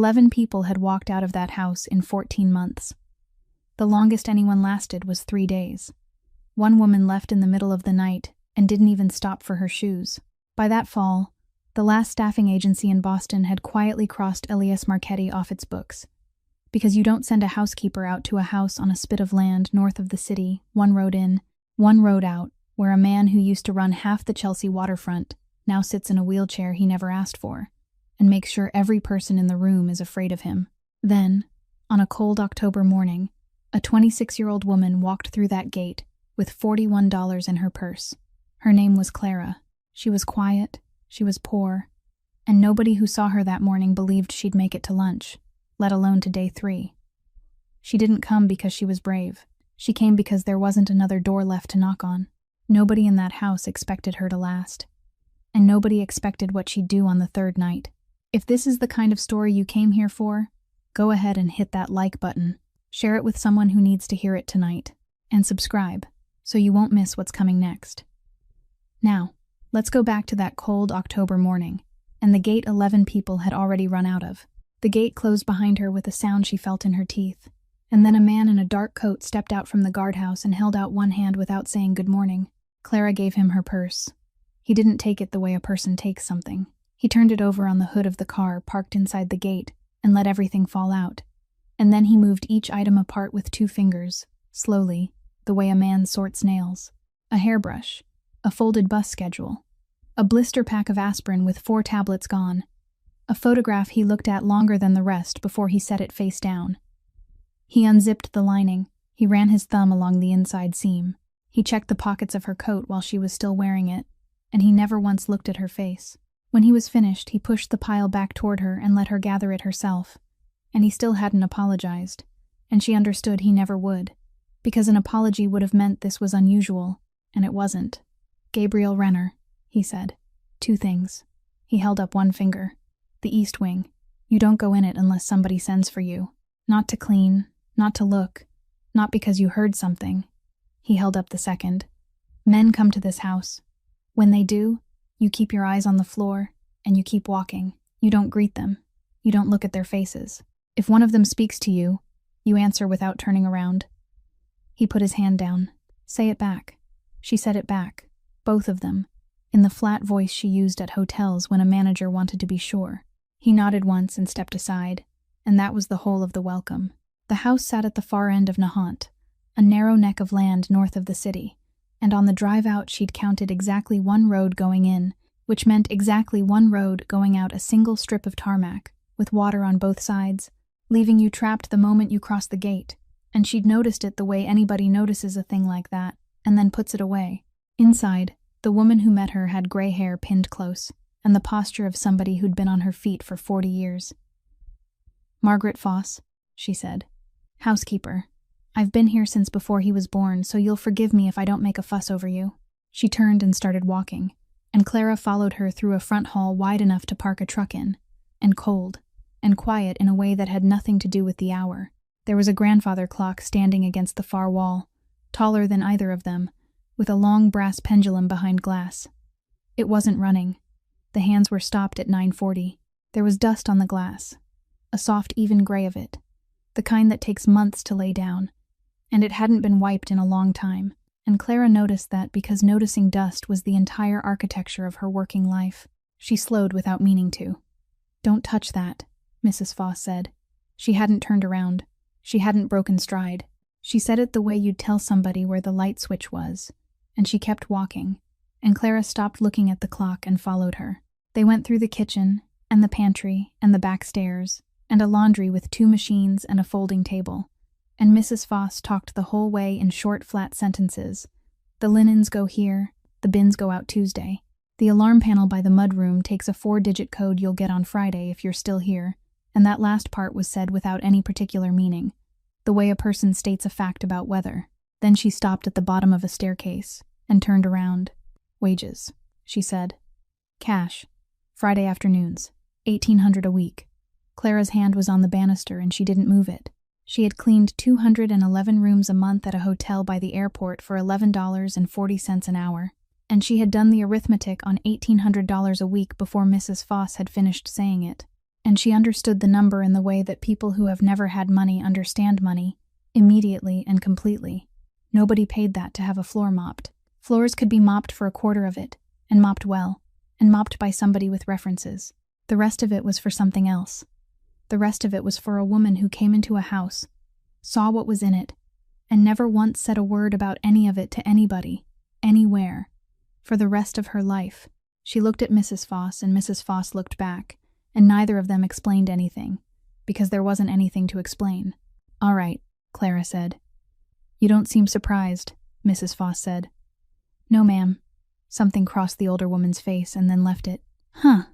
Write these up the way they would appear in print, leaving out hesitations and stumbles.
11 people had walked out of that house in 14 months. The longest anyone lasted was 3 days. One woman left in the middle of the night and didn't even stop for her shoes. By that fall, the last staffing agency in Boston had quietly crossed Elias Marchetti off its books. Because you don't send a housekeeper out to a house on a spit of land north of the city, one road in, one road out, where a man who used to run half the Chelsea waterfront now sits in a wheelchair he never asked for, and makes sure every person in the room is afraid of him. Then, on a cold October morning, a 26-year-old woman walked through that gate with $41 in her purse. Her name was Clara. She was quiet, she was poor, and nobody who saw her that morning believed she'd make it to lunch, let alone to day 3. She didn't come because she was brave. She came because there wasn't another door left to knock on. Nobody in that house expected her to last. And nobody expected what she'd do on the 3rd night. If this is the kind of story you came here for, go ahead and hit that like button, share it with someone who needs to hear it tonight, and subscribe so you won't miss what's coming next. Now, let's go back to that cold October morning, and the gate 11 people had already run out of. The gate closed behind her with a sound she felt in her teeth, and then a man in a dark coat stepped out from the guardhouse and held out one hand without saying good morning. Clara gave him her purse. He didn't take it the way a person takes something. He turned it over on the hood of the car parked inside the gate and let everything fall out. And then he moved each item apart with 2 fingers, slowly, the way a man sorts nails. A hairbrush, a folded bus schedule, a blister pack of aspirin with 4 tablets gone, a photograph he looked at longer than the rest before he set it face down. He unzipped the lining. He ran his thumb along the inside seam. He checked the pockets of her coat while she was still wearing it, and he never once looked at her face. When he was finished, he pushed the pile back toward her and let her gather it herself. And he still hadn't apologized, and she understood he never would, because an apology would have meant this was unusual, and it wasn't. "Gabriel Renner," he said. 2 things. He held up one finger. "The East Wing. You don't go in it unless somebody sends for you. Not to clean, not to look, not because you heard something." He held up the second. "Men come to this house. When they do, you keep your eyes on the floor, and you keep walking. You don't greet them. You don't look at their faces. If one of them speaks to you, you answer without turning around." He put his hand down. "Say it back." She said it back, both of them, in the flat voice she used at hotels when a manager wanted to be sure. He nodded once and stepped aside, and that was the whole of the welcome. The house sat at the far end of Nahant, a narrow neck of land north of the city, and on the drive out she'd counted exactly 1 road going in, which meant exactly 1 road going out, a single strip of tarmac, with water on both sides, leaving you trapped the moment you cross the gate, and she'd noticed it the way anybody notices a thing like that, and then puts it away. Inside, the woman who met her had gray hair pinned close, and the posture of somebody who'd been on her feet for 40 years. "Margaret Foss," she said. "Housekeeper. I've been here since before he was born, so you'll forgive me if I don't make a fuss over you." She turned and started walking, and Clara followed her through a front hall wide enough to park a truck in, and cold, and quiet in a way that had nothing to do with the hour. There was a grandfather clock standing against the far wall, taller than either of them, with a long brass pendulum behind glass. It wasn't running. The hands were stopped at 9:40. There was dust on the glass, a soft even gray of it, the kind that takes months to lay down, and it hadn't been wiped in a long time, and Clara noticed that because noticing dust was the entire architecture of her working life. She slowed without meaning to. "Don't touch that," Mrs. Foss said. She hadn't turned around. She hadn't broken stride. She said it the way you'd tell somebody where the light switch was, and she kept walking, and Clara stopped looking at the clock and followed her. They went through the kitchen, and the pantry, and the back stairs, and a laundry with 2 machines and a folding table. And Mrs. Foss talked the whole way in short, flat sentences. "The linens go here, the bins go out Tuesday. The alarm panel by the mudroom takes a 4-digit code you'll get on Friday if you're still here," and that last part was said without any particular meaning, the way a person states a fact about weather. Then she stopped at the bottom of a staircase and turned around. "Wages," she said. "Cash. Friday afternoons. $1,800 a week." Clara's hand was on the banister and she didn't move it. She had cleaned 211 rooms a month at a hotel by the airport for $11.40 an hour, and she had done the arithmetic on $1,800 a week before Mrs. Foss had finished saying it. and she understood the number in the way that people who have never had money understand money, immediately and completely. Nobody paid that to have a floor mopped. Floors could be mopped for a quarter of it, and mopped well, and mopped by somebody with references. The rest of it was for something else. The rest of it was for a woman who came into a house, saw what was in it, and never once said a word about any of it to anybody, anywhere, for the rest of her life. She looked at Mrs. Foss, and Mrs. Foss looked back, and neither of them explained anything, because there wasn't anything to explain. "All right," Clara said. "You don't seem surprised," Mrs. Foss said. "No, ma'am." Something crossed the older woman's face and then left it. "Huh,"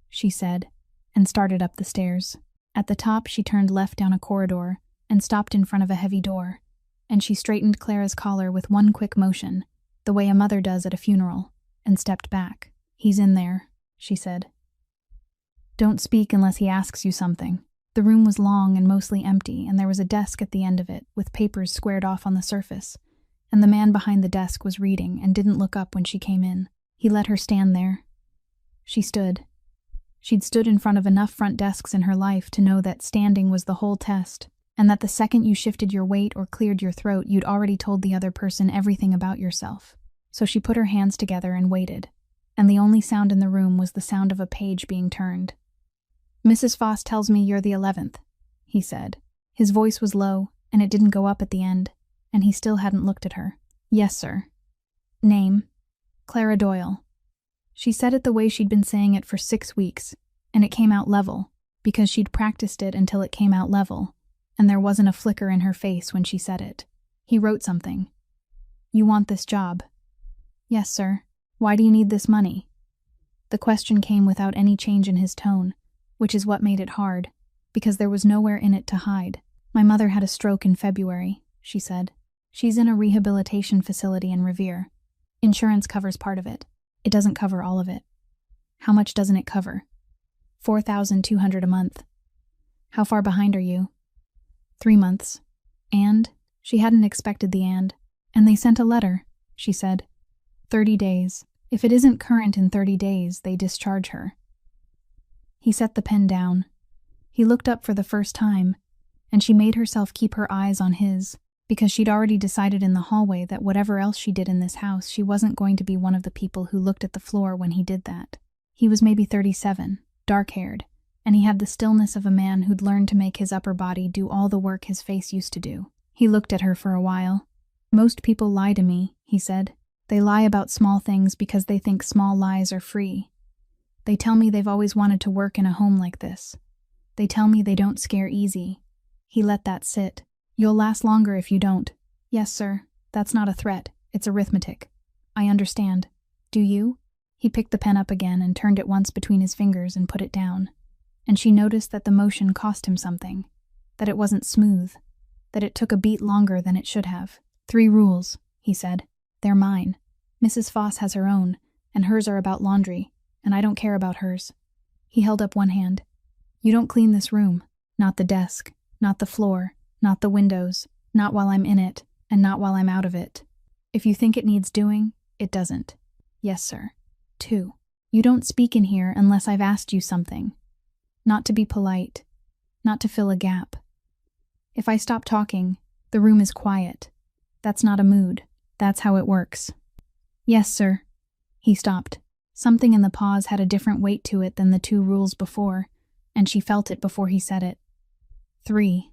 she said, and started up the stairs. At the top, she turned left down a corridor and stopped in front of a heavy door, and she straightened Clara's collar with one quick motion, the way a mother does at a funeral, and stepped back. "He's in there," she said. "Don't speak unless he asks you something." The room was long and mostly empty, and there was a desk at the end of it, with papers squared off on the surface, and the man behind the desk was reading and didn't look up when she came in. He let her stand there. She stood. She'd stood in front of enough front desks in her life to know that standing was the whole test, and that the second you shifted your weight or cleared your throat, you'd already told the other person everything about yourself. So she put her hands together and waited, and the only sound in the room was the sound of a page being turned. "Mrs. Foss tells me you're the 11th, he said. His voice was low, and it didn't go up at the end, and he still hadn't looked at her. "Yes, sir." "Name?" "Clara Doyle." She said it the way she'd been saying it for 6 weeks, and it came out level, because she'd practiced it until it came out level, and there wasn't a flicker in her face when she said it. He wrote something. "You want this job?" "Yes, sir." "Why do you need this money?" The question came without any change in his tone, which is what made it hard, because there was nowhere in it to hide. "My mother had a stroke in February," she said. "She's in a rehabilitation facility in Revere. Insurance covers part of it. It doesn't cover all of it." "How much doesn't it cover?" $4,200 a month." "How far behind are you?" 3 months. "And?" She hadn't expected the and they sent a letter, she said. 30 days. If it isn't current in 30 days, they discharge her. He set the pen down. He looked up for the first time, and she made herself keep her eyes on his, because she'd already decided in the hallway that whatever else she did in this house, she wasn't going to be one of the people who looked at the floor when he did that. He was maybe 37, dark-haired, and he had the stillness of a man who'd learned to make his upper body do all the work his face used to do. He looked at her for a while. "Most people lie to me," he said. "They lie about small things because they think small lies are free. They tell me they've always wanted to work in a home like this. They tell me they don't scare easy." He let that sit. "You'll last longer if you don't." "Yes, sir. That's not a threat. It's arithmetic." "I understand. Do you?" He picked the pen up again and turned it once between his fingers and put it down. And she noticed that the motion cost him something, that it wasn't smooth, that it took a beat longer than it should have. "3 rules, he said. "They're mine. Mrs. Foss has her own, and hers are about laundry, and I don't care about hers." He held up one hand. "You don't clean this room. Not the desk, not the floor, not the windows, not while I'm in it, and not while I'm out of it. If you think it needs doing, it doesn't." "Yes, sir." 2. You don't speak in here unless I've asked you something. Not to be polite, not to fill a gap. If I stop talking, the room is quiet. That's not a mood. That's how it works." "Yes, sir." He stopped. Something in the pause had a different weight to it than the 2 rules before, and she felt it before he said it. 3.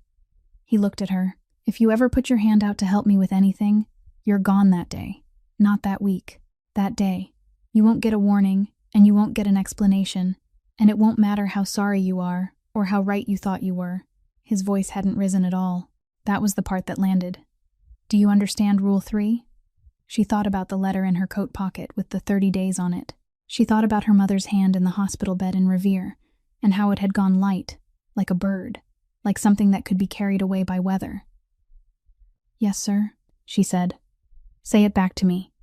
He looked at her. "If you ever put your hand out to help me with anything, you're gone that day. Not that week. That day. You won't get a warning, and you won't get an explanation, and it won't matter how sorry you are, or how right you thought you were." His voice hadn't risen at all. That was the part that landed. "Do you understand Rule 3? She thought about the letter in her coat pocket with the 30 days on it. She thought about her mother's hand in the hospital bed in Revere, and how it had gone light, like a bird, like something that could be carried away by weather. "Yes, sir," she said. "Say it back to me.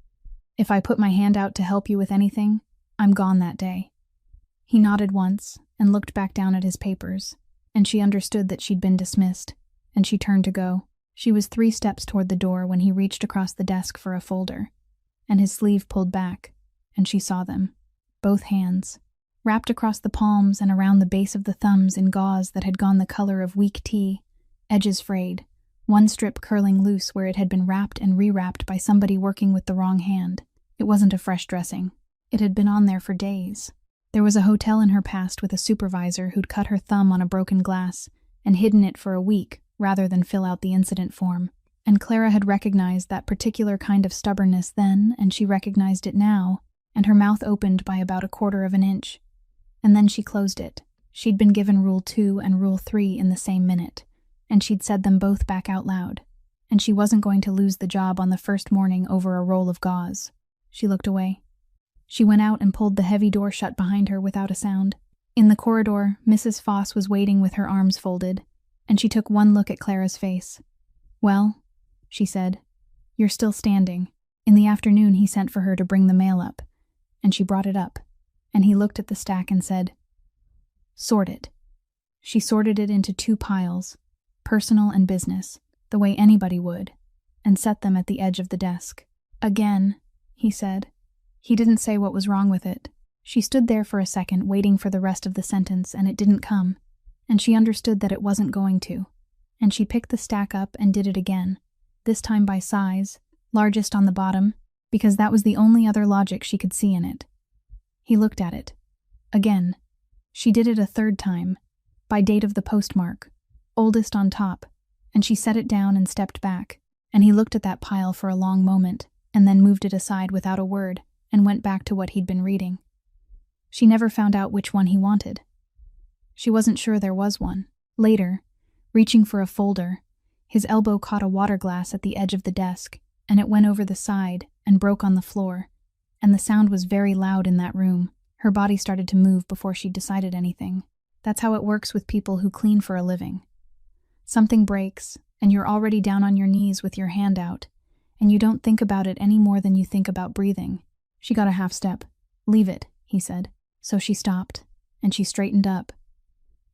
If I put my hand out to help you with anything, I'm gone that day." He nodded once and looked back down at his papers, and she understood that she'd been dismissed, and she turned to go. She was 3 steps toward the door when he reached across the desk for a folder, and his sleeve pulled back, and she saw them. Both hands. wrapped across the palms and around the base of the thumbs in gauze that had gone the color of weak tea, edges frayed, one strip curling loose where it had been wrapped and rewrapped by somebody working with the wrong hand. It wasn't a fresh dressing. It had been on there for days. There was a hotel in her past with a supervisor who'd cut her thumb on a broken glass and hidden it for a week rather than fill out the incident form. And Clara had recognized that particular kind of stubbornness then, and she recognized it now, and her mouth opened by about 1/4 of an inch. And then she closed it. She'd been given Rule 2 and Rule 3 in the same minute, and she'd said them both back out loud, and she wasn't going to lose the job on the first morning over a roll of gauze. She looked away. She went out and pulled the heavy door shut behind her without a sound. In the corridor, Mrs. Foss was waiting with her arms folded, and she took one look at Clara's face. "Well," she said, "you're still standing." In the afternoon he sent for her to bring the mail up, and she brought it up, and he looked at the stack and said, "Sort it." She sorted it into 2 piles, personal and business, the way anybody would, and set them at the edge of the desk. "Again," he said. He didn't say what was wrong with it. She stood there for a second waiting for the rest of the sentence, and it didn't come, and she understood that it wasn't going to, and she picked the stack up and did it again, this time by size, largest on the bottom, because that was the only other logic she could see in it. He looked at it. Again. She did it a 3rd time, by date of the postmark, oldest on top, and she set it down and stepped back, and he looked at that pile for a long moment, and then moved it aside without a word, and went back to what he'd been reading. She never found out which one he wanted. She wasn't sure there was one. Later, reaching for a folder, his elbow caught a water glass at the edge of the desk, and it went over the side and broke on the floor, and the sound was very loud in that room. Her body started to move before she'd decided anything. That's how it works with people who clean for a living. Something breaks, and you're already down on your knees with your hand out, and you don't think about it any more than you think about breathing. She got a half step. "Leave it," he said. So she stopped, and she straightened up,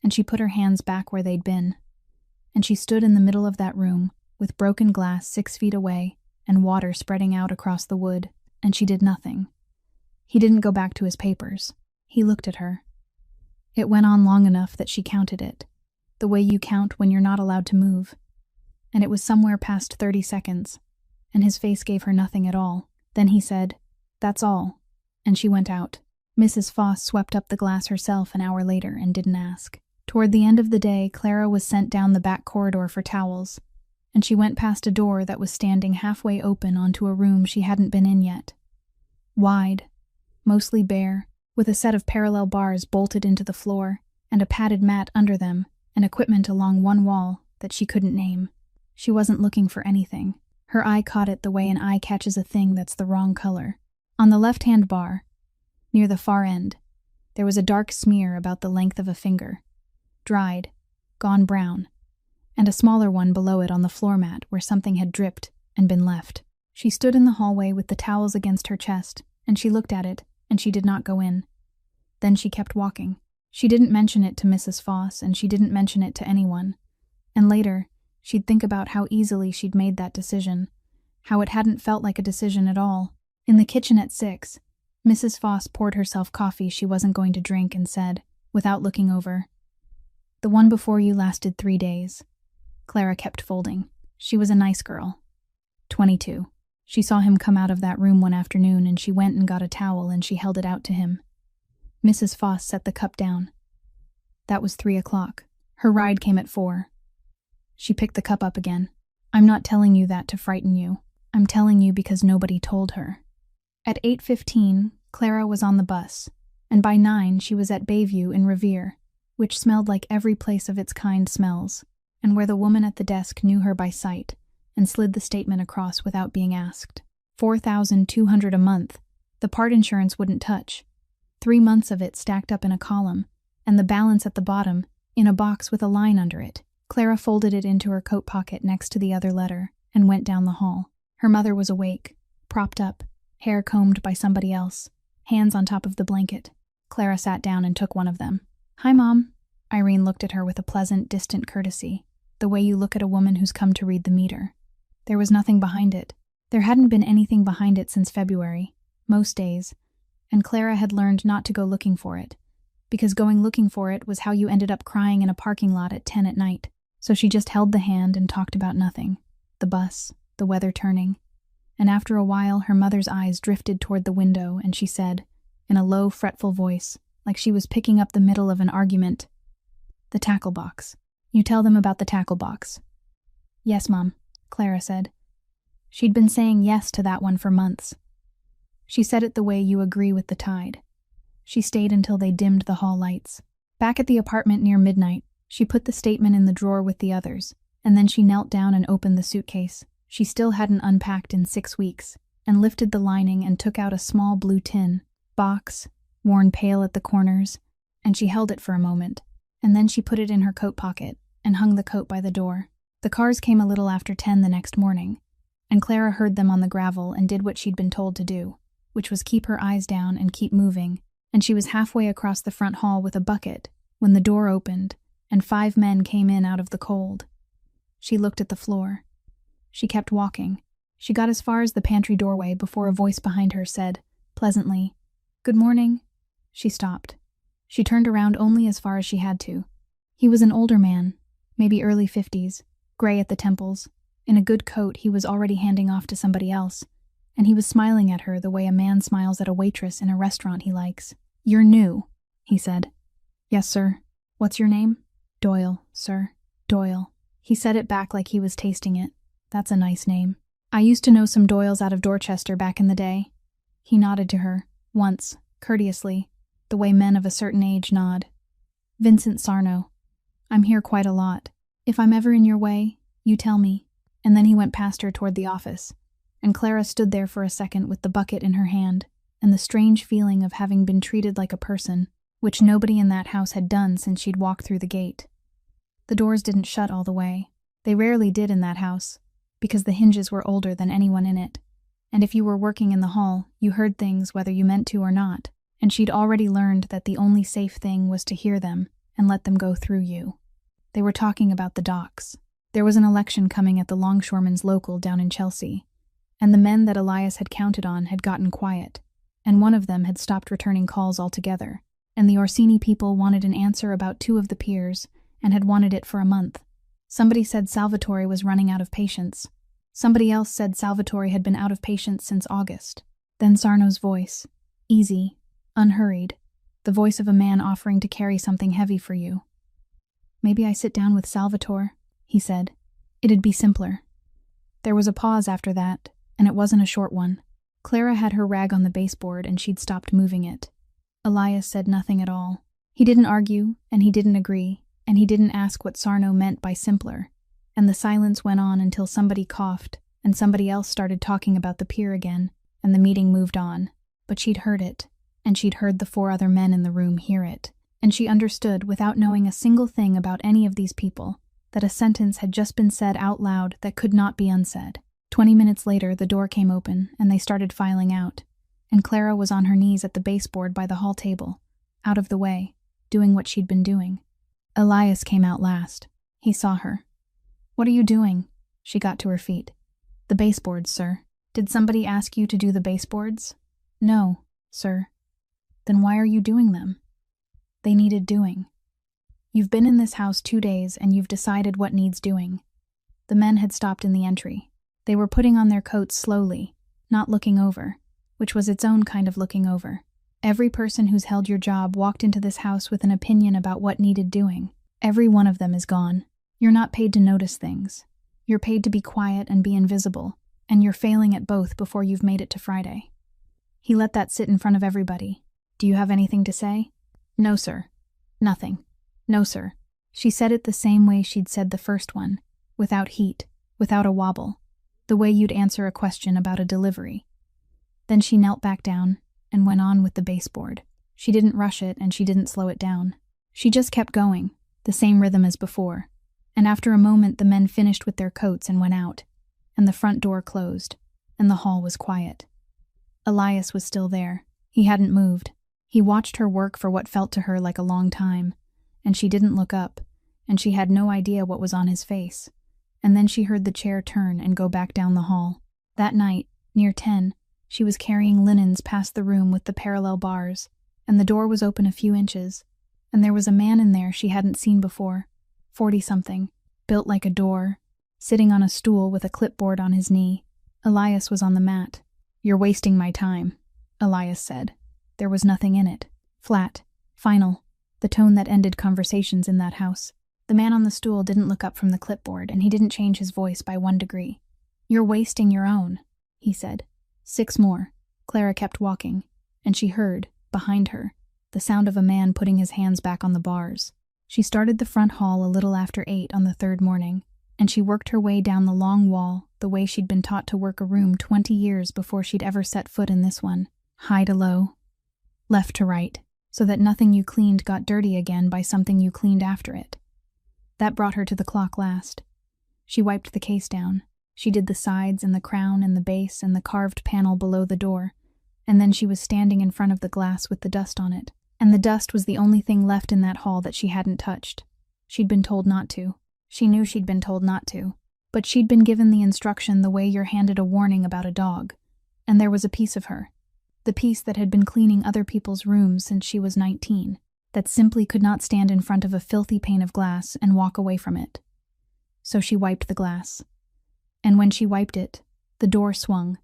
and she put her hands back where they'd been, and she stood in the middle of that room, with broken glass 6 feet away, and water spreading out across the wood, and she did nothing. He didn't go back to his papers. He looked at her. It went on long enough that she counted it, the way you count when you're not allowed to move, and it was somewhere past 30 seconds, and his face gave her nothing at all. Then he said, "That's all," and she went out. Mrs. Foss swept up the glass herself an hour later and didn't ask. Toward the end of the day, Clara was sent down the back corridor for towels, and she went past a door that was standing halfway open onto a room she hadn't been in yet. Wide, mostly bare, with a set of parallel bars bolted into the floor, and a padded mat under them, and equipment along one wall that she couldn't name. She wasn't looking for anything. Her eye caught it the way an eye catches a thing that's the wrong color. On the left-hand bar, near the far end, there was a dark smear about the length of a finger, dried, gone brown, and a smaller one below it on the floor mat where something had dripped and been left. She stood in the hallway with the towels against her chest, and she looked at it, and she did not go in. Then she kept walking. She didn't mention it to Mrs. Foss, and she didn't mention it to anyone. And later, she'd think about how easily she'd made that decision, how it hadn't felt like a decision at all. In the kitchen at 6, Mrs. Foss poured herself coffee she wasn't going to drink and said, without looking over, "The one before you lasted 3 days." Clara kept folding. She was a nice girl. 22. She saw him come out of that room one afternoon, and she went and got a towel and she held it out to him. Mrs. Foss set the cup down. That was 3 o'clock. Her ride came at 4. She picked the cup up again. "I'm not telling you that to frighten you. I'm telling you because nobody told her." At 8:15, Clara was on the bus, and by 9 she was at Bayview in Revere, which smelled like every place of its kind smells, and where the woman at the desk knew her by sight and slid the statement across without being asked. $4,200 a month. The part insurance wouldn't touch. 3 months of it stacked up in a column, and the balance at the bottom in a box with a line under it. Clara folded it into her coat pocket next to the other letter and went down the hall. Her mother was awake, propped up, hair combed by somebody else, hands on top of the blanket. Clara sat down and took one of them. "Hi, Mom." Irene looked at her with a pleasant, distant courtesy, the way you look at a woman who's come to read the meter. There was nothing behind it. There hadn't been anything behind it since February, most days, and Clara had learned not to go looking for it, because going looking for it was how you ended up crying in a parking lot at 10 at night. So she just held the hand and talked about nothing. The bus, the weather turning. And after a while, her mother's eyes drifted toward the window, and she said, in a low, fretful voice, like she was picking up the middle of an argument, "The tackle box. You tell them about the tackle box." "Yes, Mom," Clara said. She'd been saying yes to that one for months. She said it the way you agree with the tide. She stayed until they dimmed the hall lights. Back at the apartment near midnight, she put the statement in the drawer with the others, and then she knelt down and opened the suitcase she still hadn't unpacked in 6 weeks, and lifted the lining and took out a small blue tin box, worn pale at the corners, and she held it for a moment, and then she put it in her coat pocket and hung the coat by the door. The cars came a little after 10 the next morning, and Clara heard them on the gravel and did what she'd been told to do, which was keep her eyes down and keep moving, and she was halfway across the front hall with a bucket when the door opened and 5 men came in out of the cold. She looked at the floor. She kept walking. She got as far as the pantry doorway before a voice behind her said, pleasantly, "Good morning." She stopped. She turned around only as far as she had to. He was an older man, maybe early 50s, gray at the temples. In a good coat he was already handing off to somebody else, and he was smiling at her the way a man smiles at a waitress in a restaurant he likes. "You're new," he said. "Yes, sir." "What's your name?" "Doyle, sir." "Doyle." He said it back like he was tasting it. "That's a nice name. I used to know some Doyles out of Dorchester back in the day." He nodded to her, once, courteously, the way men of a certain age nod. "Vincent Sarno. I'm here quite a lot. If I'm ever in your way, you tell me." And then he went past her toward the office, and Clara stood there for a second with the bucket in her hand, and the strange feeling of having been treated like a person, which nobody in that house had done since she'd walked through the gate. The doors didn't shut all the way. They rarely did in that house, because the hinges were older than anyone in it, and if you were working in the hall, you heard things whether you meant to or not, and she'd already learned that the only safe thing was to hear them and let them go through you. They were talking about the docks. There was an election coming at the longshoremen's local down in Chelsea, and the men that Elias had counted on had gotten quiet, and one of them had stopped returning calls altogether, and the Orsini people wanted an answer about 2 of the peers, and had wanted it for a month. Somebody said Salvatore was running out of patience. Somebody else said Salvatore had been out of patience since August. Then Sarno's voice, easy, unhurried, the voice of a man offering to carry something heavy for you. "Maybe I sit down with Salvatore," he said. "It'd be simpler." There was a pause after that, and it wasn't a short one. Clara had her rag on the baseboard and she'd stopped moving it. Elias said nothing at all. He didn't argue, and he didn't agree, and he didn't ask what Sarno meant by simpler, and the silence went on until somebody coughed, and somebody else started talking about the pier again, and the meeting moved on. But she'd heard it, and she'd heard the 4 other men in the room hear it, and she understood, without knowing a single thing about any of these people, that a sentence had just been said out loud that could not be unsaid. 20 minutes later, the door came open, and they started filing out, and Clara was on her knees at the baseboard by the hall table, out of the way, doing what she'd been doing. Elias came out last. He saw her. "What are you doing?" She got to her feet. "The baseboards, sir." "Did somebody ask you to do the baseboards?" "No, sir." "Then why are you doing them?" "They needed doing." "You've been in this house 2 days and you've decided what needs doing." The men had stopped in the entry. They were putting on their coats slowly, not looking over, which was its own kind of looking over. Every person who's held your job walked into this house with an opinion about what needed doing. Every one of them is gone. You're not paid to notice things. You're paid to be quiet and be invisible, and you're failing at both before you've made it to Friday. He let that sit in front of everybody. "Do you have anything to say?" "No, sir." "Nothing." "No, sir." She said it the same way she'd said the first one, without heat, without a wobble, the way you'd answer a question about a delivery. Then she knelt back down and went on with the baseboard. She didn't rush it and she didn't slow it down. She just kept going, the same rhythm as before, and after a moment the men finished with their coats and went out, and the front door closed, and the hall was quiet. Elias was still there. He hadn't moved. He watched her work for what felt to her like a long time, and she didn't look up, and she had no idea what was on his face. And then she heard the chair turn and go back down the hall. That night, near 10, she was carrying linens past the room with the parallel bars, and the door was open a few inches, and there was a man in there she hadn't seen before, 40-something, built like a door, sitting on a stool with a clipboard on his knee. Elias was on the mat. "You're wasting my time," Elias said. There was nothing in it. Flat, final, the tone that ended conversations in that house. The man on the stool didn't look up from the clipboard, and he didn't change his voice by 1 degree. "You're wasting your own," he said. 6 more. Clara kept walking, and she heard, behind her, the sound of a man putting his hands back on the bars. She started the front hall a little after 8 on the 3rd morning, and she worked her way down the long wall the way she'd been taught to work a room 20 years before she'd ever set foot in this one. High to low, left to right, so that nothing you cleaned got dirty again by something you cleaned after it. That brought her to the clock last. She wiped the case down. She did the sides and the crown and the base and the carved panel below the door, and then she was standing in front of the glass with the dust on it. And the dust was the only thing left in that hall that she hadn't touched. She'd been told not to. She knew she'd been told not to. But she'd been given the instruction the way you're handed a warning about a dog. And there was a piece of her, the piece that had been cleaning other people's rooms since she was 19, that simply could not stand in front of a filthy pane of glass and walk away from it. So she wiped the glass. And when she wiped it, the door swung,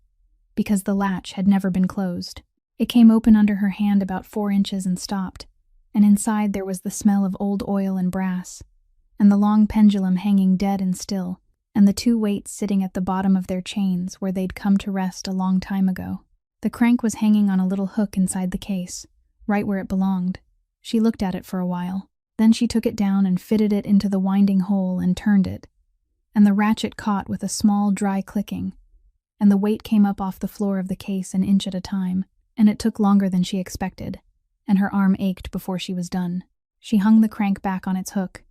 because the latch had never been closed. It came open under her hand about 4 inches and stopped, and inside there was the smell of old oil and brass, and the long pendulum hanging dead and still, and the 2 weights sitting at the bottom of their chains where they'd come to rest a long time ago. The crank was hanging on a little hook inside the case, right where it belonged. She looked at it for a while. Then she took it down and fitted it into the winding hole and turned it, and the ratchet caught with a small, dry clicking, and the weight came up off the floor of the case an inch at a time, and it took longer than she expected, and her arm ached before she was done. She hung the crank back on its hook.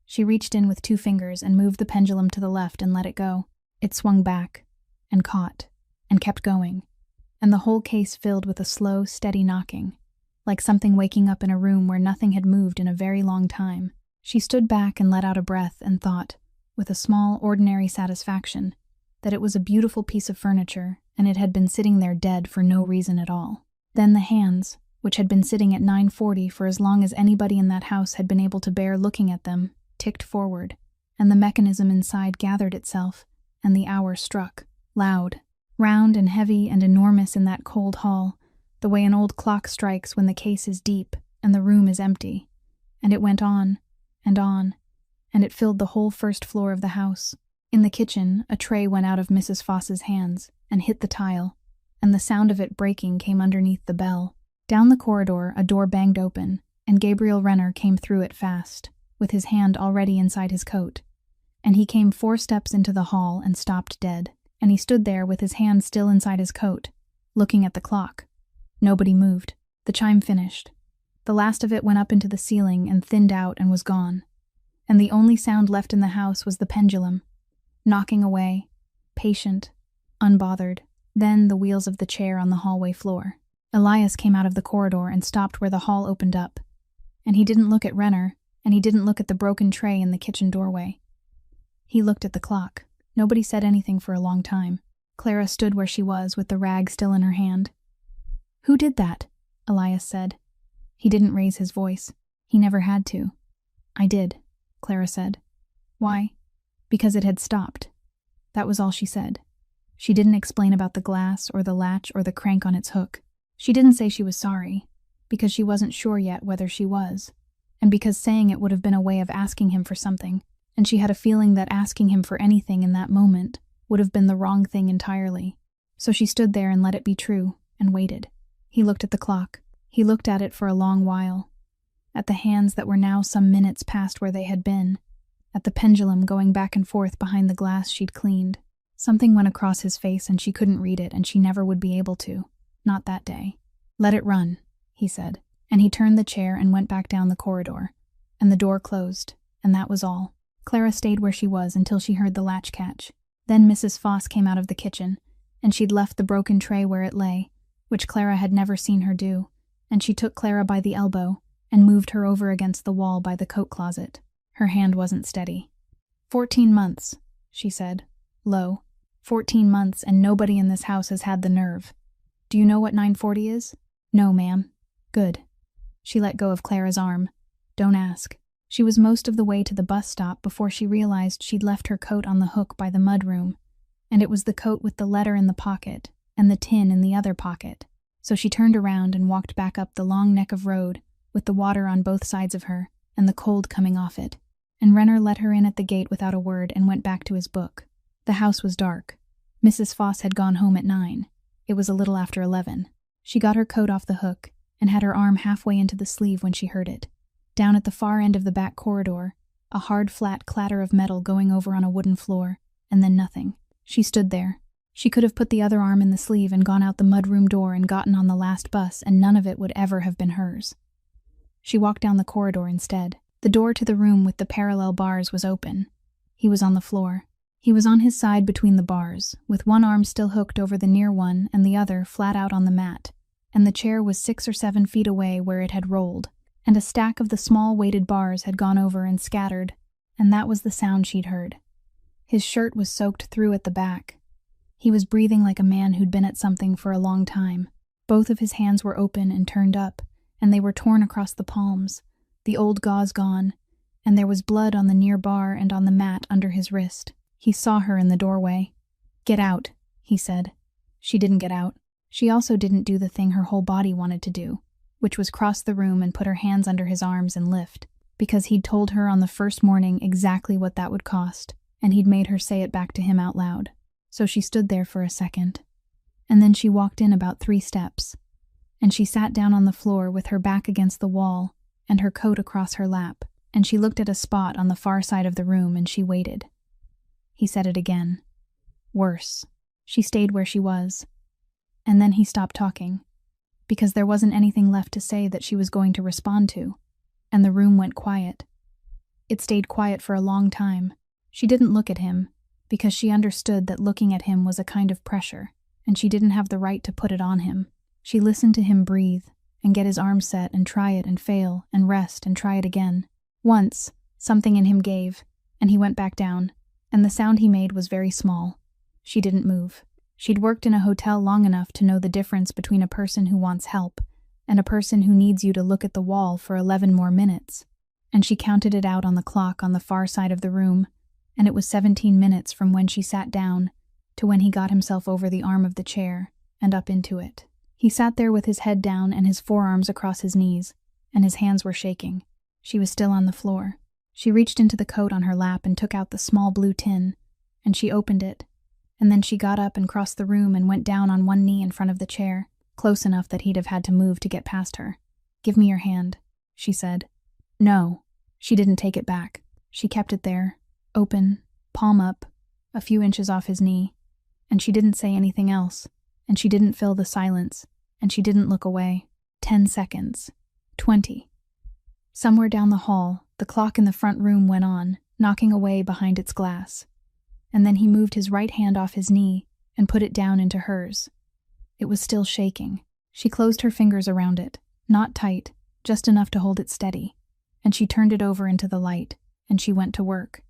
She reached in with 2 fingers and moved the pendulum to the left and let it go. It swung back, and caught, and kept going, and the whole case filled with a slow, steady knocking, like something waking up in a room where nothing had moved in a very long time. She stood back and let out a breath and thought, with a small, ordinary satisfaction, that it was a beautiful piece of furniture, and it had been sitting there dead for no reason at all. Then the hands, which had been sitting at 9:40 for as long as anybody in that house had been able to bear looking at them, ticked forward, and the mechanism inside gathered itself, and the hour struck, loud, round and heavy and enormous in that cold hall, the way an old clock strikes when the case is deep and the room is empty. And it went on, and it filled the whole first floor of the house. In the kitchen, a tray went out of Mrs. Foss's hands and hit the tile, and the sound of it breaking came underneath the bell. Down the corridor, a door banged open, and Gabriel Renner came through it fast, with his hand already inside his coat. And he came 4 steps into the hall and stopped dead, and he stood there with his hand still inside his coat, looking at the clock. Nobody moved. The chime finished. The last of it went up into the ceiling and thinned out and was gone. And the only sound left in the house was the pendulum, knocking away, patient, unbothered. Then the wheels of the chair on the hallway floor. Elias came out of the corridor and stopped where the hall opened up. And he didn't look at Renner, and he didn't look at the broken tray in the kitchen doorway. He looked at the clock. Nobody said anything for a long time. Clara stood where she was with the rag still in her hand. "Who did that?" Elias said. He didn't raise his voice. He never had to. "I did," Clara said. "Why?" "Because it had stopped." That was all she said. She didn't explain about the glass or the latch or the crank on its hook. She didn't say she was sorry, because she wasn't sure yet whether she was, and because saying it would have been a way of asking him for something, and she had a feeling that asking him for anything in that moment would have been the wrong thing entirely. So she stood there and let it be true, and waited. He looked at the clock. He looked at it for a long while, at the hands that were now some minutes past where they had been, at the pendulum going back and forth behind the glass she'd cleaned. Something went across his face and she couldn't read it, and she never would be able to. Not that day. "Let it run," he said, and he turned the chair and went back down the corridor, and the door closed, and that was all. Clara stayed where she was until she heard the latch catch. Then Mrs. Foss came out of the kitchen, and she'd left the broken tray where it lay, which Clara had never seen her do, and she took Clara by the elbow and moved her over against the wall by the coat closet. Her hand wasn't steady. 14 months, she said, low. 14 months, and nobody in this house has had the nerve. Do you know what 940 is? No, ma'am. Good. She let go of Clara's arm. Don't ask. She was most of the way to the bus stop before she realized she'd left her coat on the hook by the mudroom, and it was the coat with the letter in the pocket and the tin in the other pocket. So she turned around and walked back up the long neck of road with the water on both sides of her and the cold coming off it. And Renner let her in at the gate without a word and went back to his book. The house was dark. Mrs. Foss had gone home at 9. It was a little after 11. She got her coat off the hook and had her arm halfway into the sleeve when she heard it. Down at the far end of the back corridor, a hard, flat clatter of metal going over on a wooden floor, and then nothing. She stood there. She could have put the other arm in the sleeve and gone out the mudroom door and gotten on the last bus, and none of it would ever have been hers. She walked down the corridor instead. The door to the room with the parallel bars was open. He was on the floor. He was on his side between the bars, with one arm still hooked over the near one and the other flat out on the mat, and the chair was 6 or 7 feet away where it had rolled, and a stack of the small weighted bars had gone over and scattered, and that was the sound she'd heard. His shirt was soaked through at the back. He was breathing like a man who'd been at something for a long time. Both of his hands were open and turned up, and they were torn across the palms, the old gauze gone, and there was blood on the near bar and on the mat under his wrist. He saw her in the doorway. "Get out," he said. She didn't get out. She also didn't do the thing her whole body wanted to do, which was cross the room and put her hands under his arms and lift, because he'd told her on the first morning exactly what that would cost, and he'd made her say it back to him out loud. So she stood there for a second, and then she walked in about 3 steps, and she sat down on the floor with her back against the wall and her coat across her lap, and she looked at a spot on the far side of the room and she waited. He said it again. Worse. She stayed where she was. And then he stopped talking, because there wasn't anything left to say that she was going to respond to, and the room went quiet. It stayed quiet for a long time. She didn't look at him, because she understood that looking at him was a kind of pressure, and she didn't have the right to put it on him. She listened to him breathe, and get his arm set and try it and fail and rest and try it again. Once, something in him gave, and he went back down, and the sound he made was very small. She didn't move. She'd worked in a hotel long enough to know the difference between a person who wants help and a person who needs you to look at the wall for 11 more minutes, and she counted it out on the clock on the far side of the room, and it was 17 minutes from when she sat down to when he got himself over the arm of the chair and up into it. He sat there with his head down and his forearms across his knees, and his hands were shaking. She was still on the floor. She reached into the coat on her lap and took out the small blue tin, and she opened it, and then she got up and crossed the room and went down on one knee in front of the chair, close enough that he'd have had to move to get past her. "Give me your hand," she said. No. She didn't take it back. She kept it there, open, palm up, a few inches off his knee, and she didn't say anything else, and she didn't fill the silence, and she didn't look away. 10 seconds. 20. Somewhere down the hall, the clock in the front room went on, knocking away behind its glass. And then he moved his right hand off his knee and put it down into hers. It was still shaking. She closed her fingers around it, not tight, just enough to hold it steady, and she turned it over into the light, and she went to work.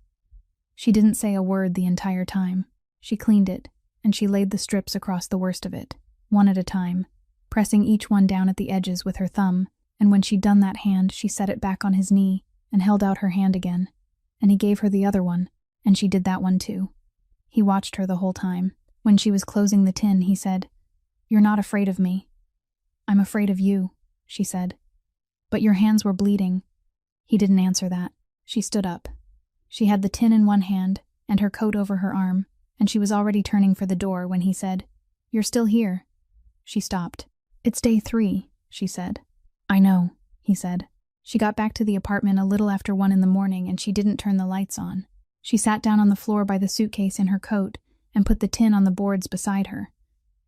She didn't say a word the entire time. She cleaned it, and she laid the strips across the worst of it, one at a time, pressing each one down at the edges with her thumb, and when she'd done that hand, she set it back on his knee and held out her hand again, and he gave her the other one, and she did that one too. He watched her the whole time. When she was closing the tin, he said, "You're not afraid of me." "I'm afraid of you," she said. "But your hands were bleeding." He didn't answer that. She stood up. She had the tin in one hand and her coat over her arm, and she was already turning for the door when he said, "You're still here." She stopped. "It's day 3, she said. "I know," he said. She got back to the apartment a little after 1 in the morning, and she didn't turn the lights on. She sat down on the floor by the suitcase in her coat and put the tin on the boards beside her.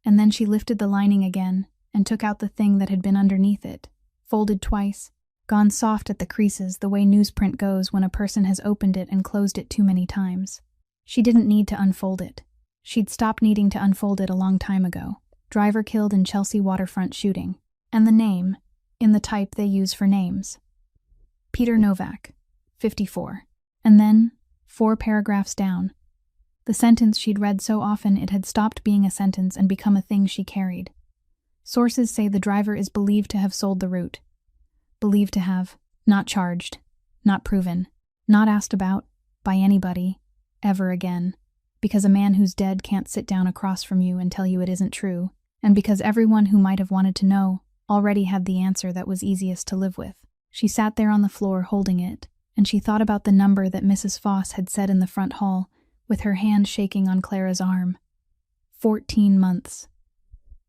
And then she lifted the lining again and took out the thing that had been underneath it, folded twice, gone soft at the creases the way newsprint goes when a person has opened it and closed it too many times. She didn't need to unfold it. She'd stopped needing to unfold it a long time ago. Driver killed in Chelsea waterfront shooting. And the name, in the type they use for names. Peter Novak, 54. And then, 4 paragraphs down, the sentence she'd read so often it had stopped being a sentence and become a thing she carried. Sources say the driver is believed to have sold the route. Believed to have. Not charged, not proven, not asked about by anybody, ever again. Because a man who's dead can't sit down across from you and tell you it isn't true, and because everyone who might have wanted to know already had the answer that was easiest to live with. She sat there on the floor holding it, and she thought about the number that Mrs. Foss had said in the front hall, with her hand shaking on Clara's arm. 14 months.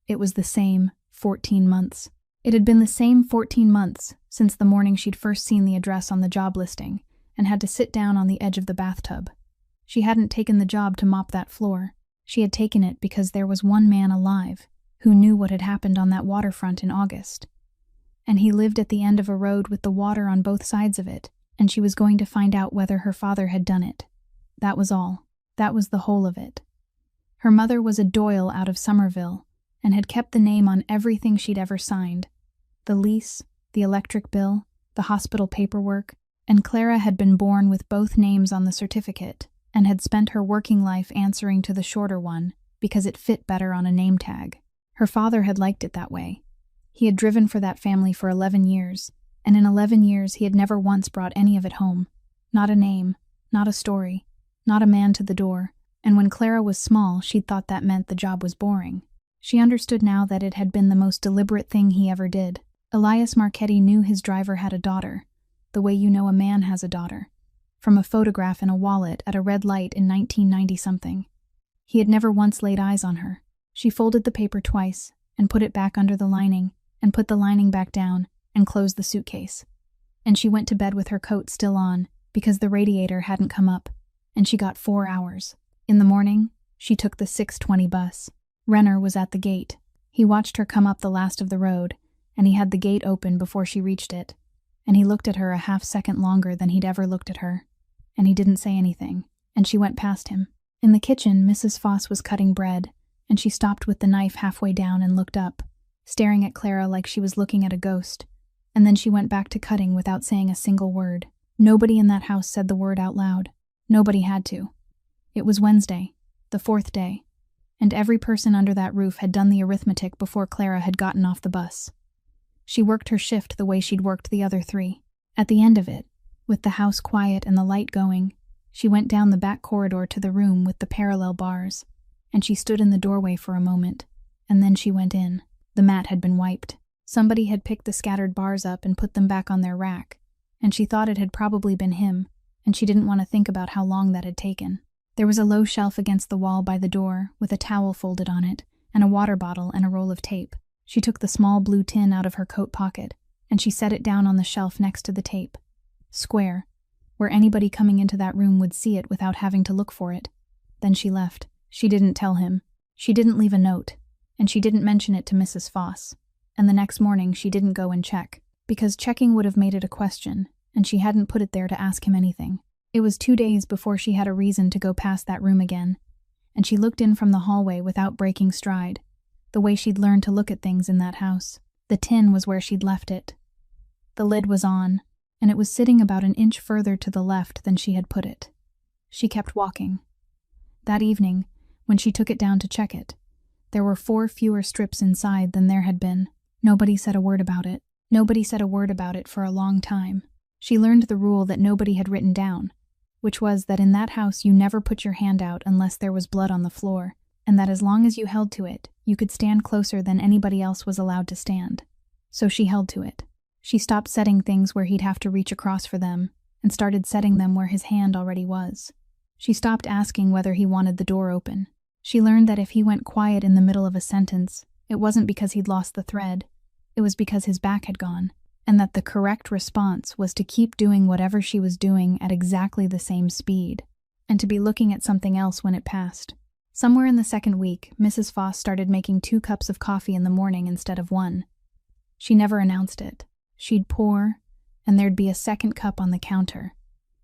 It was the same 14 months. It had been the same 14 months since the morning she'd first seen the address on the job listing and had to sit down on the edge of the bathtub. She hadn't taken the job to mop that floor. She had taken it because there was one man alive who knew what had happened on that waterfront in August. And he lived at the end of a road with the water on both sides of it, and she was going to find out whether her father had done it. That was all. That was the whole of it. Her mother was a Doyle out of Somerville, and had kept the name on everything she'd ever signed. The lease, the electric bill, the hospital paperwork, and Clara had been born with both names on the certificate, and had spent her working life answering to the shorter one because it fit better on a name tag. Her father had liked it that way. He had driven for that family for 11 years, and in 11 years he had never once brought any of it home. Not a name, not a story, not a man to the door, and when Clara was small she'd thought that meant the job was boring. She understood now that it had been the most deliberate thing he ever did. Elias Marchetti knew his driver had a daughter, the way you know a man has a daughter, from a photograph in a wallet at a red light in 1990-something. He had never once laid eyes on her. She folded the paper twice and put it back under the lining and put the lining back down and closed the suitcase. And she went to bed with her coat still on because the radiator hadn't come up, and she got 4 hours. In the morning, she took the 6:20 bus. Renner was at the gate. He watched her come up the last of the road, and he had the gate open before she reached it, and he looked at her a half-second longer than he'd ever looked at her, and he didn't say anything, and she went past him. In the kitchen, Mrs. Foss was cutting bread, and she stopped with the knife halfway down and looked up, staring at Clara like she was looking at a ghost, and then she went back to cutting without saying a single word. Nobody in that house said the word out loud. Nobody had to. It was Wednesday, the 4th day, and every person under that roof had done the arithmetic before Clara had gotten off the bus. She worked her shift the way she'd worked the other 3. At the end of it, with the house quiet and the light going, she went down the back corridor to the room with the parallel bars, and she stood in the doorway for a moment, and then she went in. The mat had been wiped. Somebody had picked the scattered bars up and put them back on their rack, and she thought it had probably been him, and she didn't want to think about how long that had taken. There was a low shelf against the wall by the door with a towel folded on it, and a water bottle and a roll of tape. She took the small blue tin out of her coat pocket, and she set it down on the shelf next to the tape. Square, where anybody coming into that room would see it without having to look for it. Then she left. She didn't tell him. She didn't leave a note, and she didn't mention it to Mrs. Foss. And the next morning she didn't go and check, because checking would have made it a question, and she hadn't put it there to ask him anything. It was 2 days before she had a reason to go past that room again, and she looked in from the hallway without breaking stride, the way she'd learned to look at things in that house. The tin was where she'd left it. The lid was on, and it was sitting about an inch further to the left than she had put it. She kept walking. That evening, when she took it down to check it, there were 4 fewer strips inside than there had been. Nobody said a word about it. Nobody said a word about it for a long time. She learned the rule that nobody had written down, which was that in that house you never put your hand out unless there was blood on the floor, and that as long as you held to it, you could stand closer than anybody else was allowed to stand. So she held to it. She stopped setting things where he'd have to reach across for them, and started setting them where his hand already was. She stopped asking whether he wanted the door open. She learned that if he went quiet in the middle of a sentence, it wasn't because he'd lost the thread, it was because his back had gone, and that the correct response was to keep doing whatever she was doing at exactly the same speed, and to be looking at something else when it passed. Somewhere in the 2nd week, Mrs. Foss started making 2 cups of coffee in the morning instead of 1. She never announced it. She'd pour, and there'd be a 2nd cup on the counter,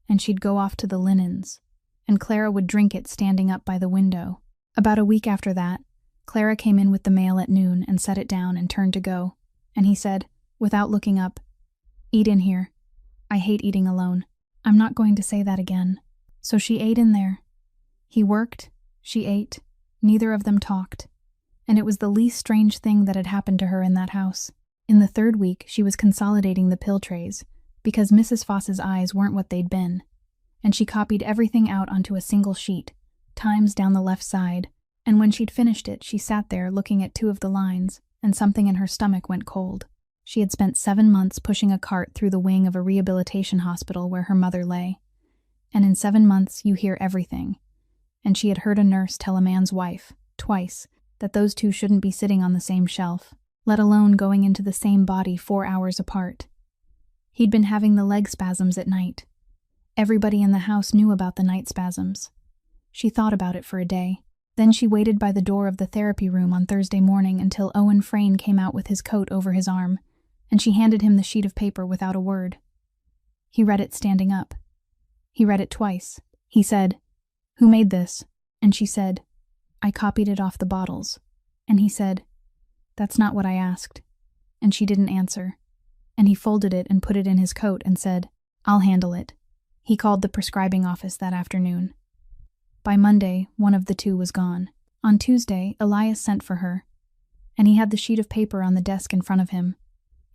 and she'd go off to the linens, and Clara would drink it standing up by the window. About a week after that, Clara came in with the mail at noon and set it down and turned to go, and he said, without looking up, "Eat in here. I hate eating alone." "I'm not going to say that again." So she ate in there. He worked, she ate, neither of them talked, and it was the least strange thing that had happened to her in that house. In the 3rd week, she was consolidating the pill trays, because Mrs. Foss's eyes weren't what they'd been, and she copied everything out onto a single sheet, times down the left side, and when she'd finished it, she sat there looking at 2 of the lines, and something in her stomach went cold. She had spent 7 months pushing a cart through the wing of a rehabilitation hospital where her mother lay. And in 7 months, you hear everything. And she had heard a nurse tell a man's wife, twice, that those 2 shouldn't be sitting on the same shelf, let alone going into the same body 4 hours apart. He'd been having the leg spasms at night. Everybody in the house knew about the night spasms. She thought about it for a day. Then she waited by the door of the therapy room on Thursday morning until Owen Frayne came out with his coat over his arm, and she handed him the sheet of paper without a word. He read it standing up. He read it twice. He said, "Who made this?" And she said, "I copied it off the bottles." And he said, "That's not what I asked." And she didn't answer. And he folded it and put it in his coat and said, "I'll handle it." He called the prescribing office that afternoon. By Monday, one of the 2 was gone. On Tuesday, Elias sent for her, and he had the sheet of paper on the desk in front of him,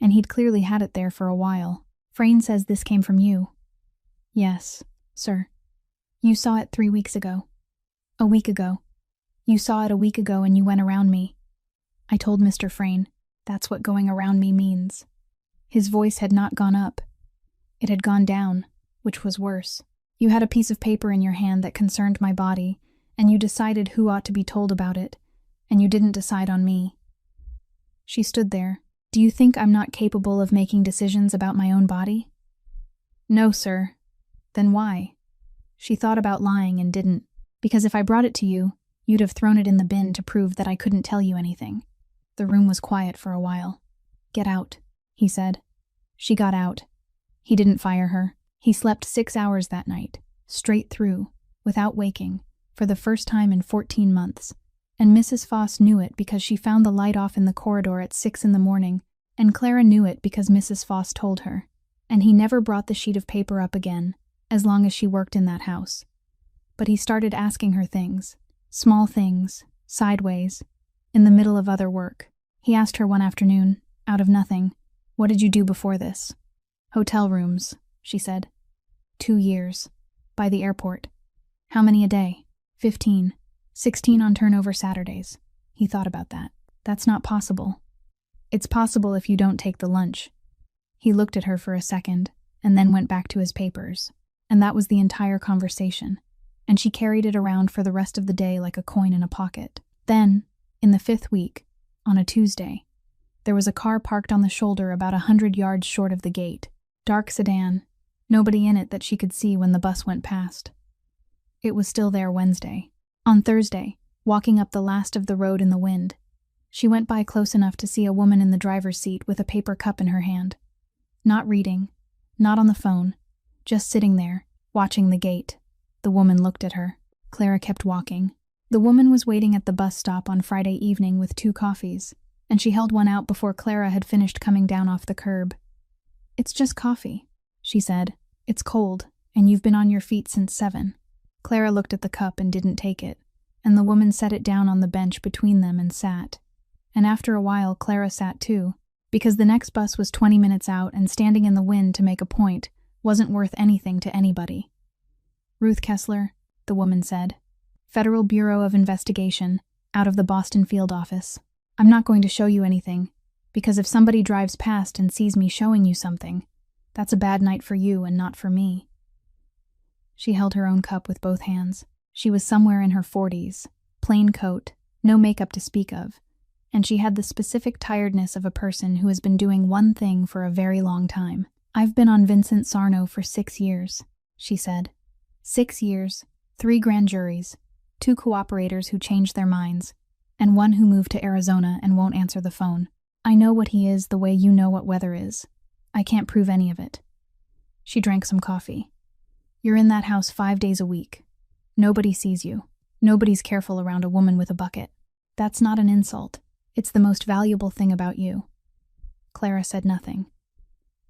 and he'd clearly had it there for a while. "Frayne says this came from you." "Yes, sir. You saw it 3 weeks ago. A week ago. You saw it a week ago and you went around me." I told Mr. Frayne, "That's what going around me means." His voice had not gone up. It had gone down, which was worse. "You had a piece of paper in your hand that concerned my body, and you decided who ought to be told about it, and you didn't decide on me." She stood there. "Do you think I'm not capable of making decisions about my own body?" "No, sir." "Then why?" She thought about lying and didn't. "Because if I brought it to you, you'd have thrown it in the bin to prove that I couldn't tell you anything." The room was quiet for a while. "Get out," he said. She got out. He didn't fire her. He slept 6 hours that night, straight through, without waking, for the first time in 14 months. And Mrs. Foss knew it because she found the light off in the corridor at 6 in the morning, and Clara knew it because Mrs. Foss told her. And he never brought the sheet of paper up again, as long as she worked in that house. But he started asking her things, small things, sideways, in the middle of other work. He asked her one afternoon, out of nothing, "What did you do before this?" "Hotel rooms," she said. 2 years. By the airport. "How many a day?" 15. 16 on turnover Saturdays. He thought about that. "That's not possible." "It's possible if you don't take the lunch." He looked at her for a second, and then went back to his papers. And that was the entire conversation. And she carried it around for the rest of the day like a coin in a pocket. Then, in the 5th week, on a Tuesday, there was a car parked on the shoulder about 100 yards short of the gate. Dark sedan. Nobody in it that she could see when the bus went past. It was still there Wednesday. On Thursday, walking up the last of the road in the wind, she went by close enough to see a woman in the driver's seat with a paper cup in her hand. Not reading, not on the phone, just sitting there, watching the gate. The woman looked at her. Clara kept walking. The woman was waiting at the bus stop on Friday evening with 2 coffees, and she held one out before Clara had finished coming down off the curb. "It's just coffee," she said. "It's cold, and you've been on your feet since 7. Clara looked at the cup and didn't take it, and the woman set it down on the bench between them and sat. And after a while Clara sat too, because the next bus was 20 minutes out and standing in the wind to make a point wasn't worth anything to anybody. "Ruth Kessler," the woman said. "Federal Bureau of Investigation, out of the Boston field office. I'm not going to show you anything, because if somebody drives past and sees me showing you something, that's a bad night for you and not for me." She held her own cup with both hands. She was somewhere in her 40s, plain coat, no makeup to speak of, and she had the specific tiredness of a person who has been doing one thing for a very long time. "I've been on Vincent Sarno for 6 years, she said. 6 years, 3 grand juries, 2 cooperators who changed their minds, and 1 who moved to Arizona and won't answer the phone. I know what he is the way you know what weather is. I can't prove any of it." She drank some coffee. "You're in that house 5 days a week. Nobody sees you. Nobody's careful around a woman with a bucket. That's not an insult. It's the most valuable thing about you." Clara said nothing.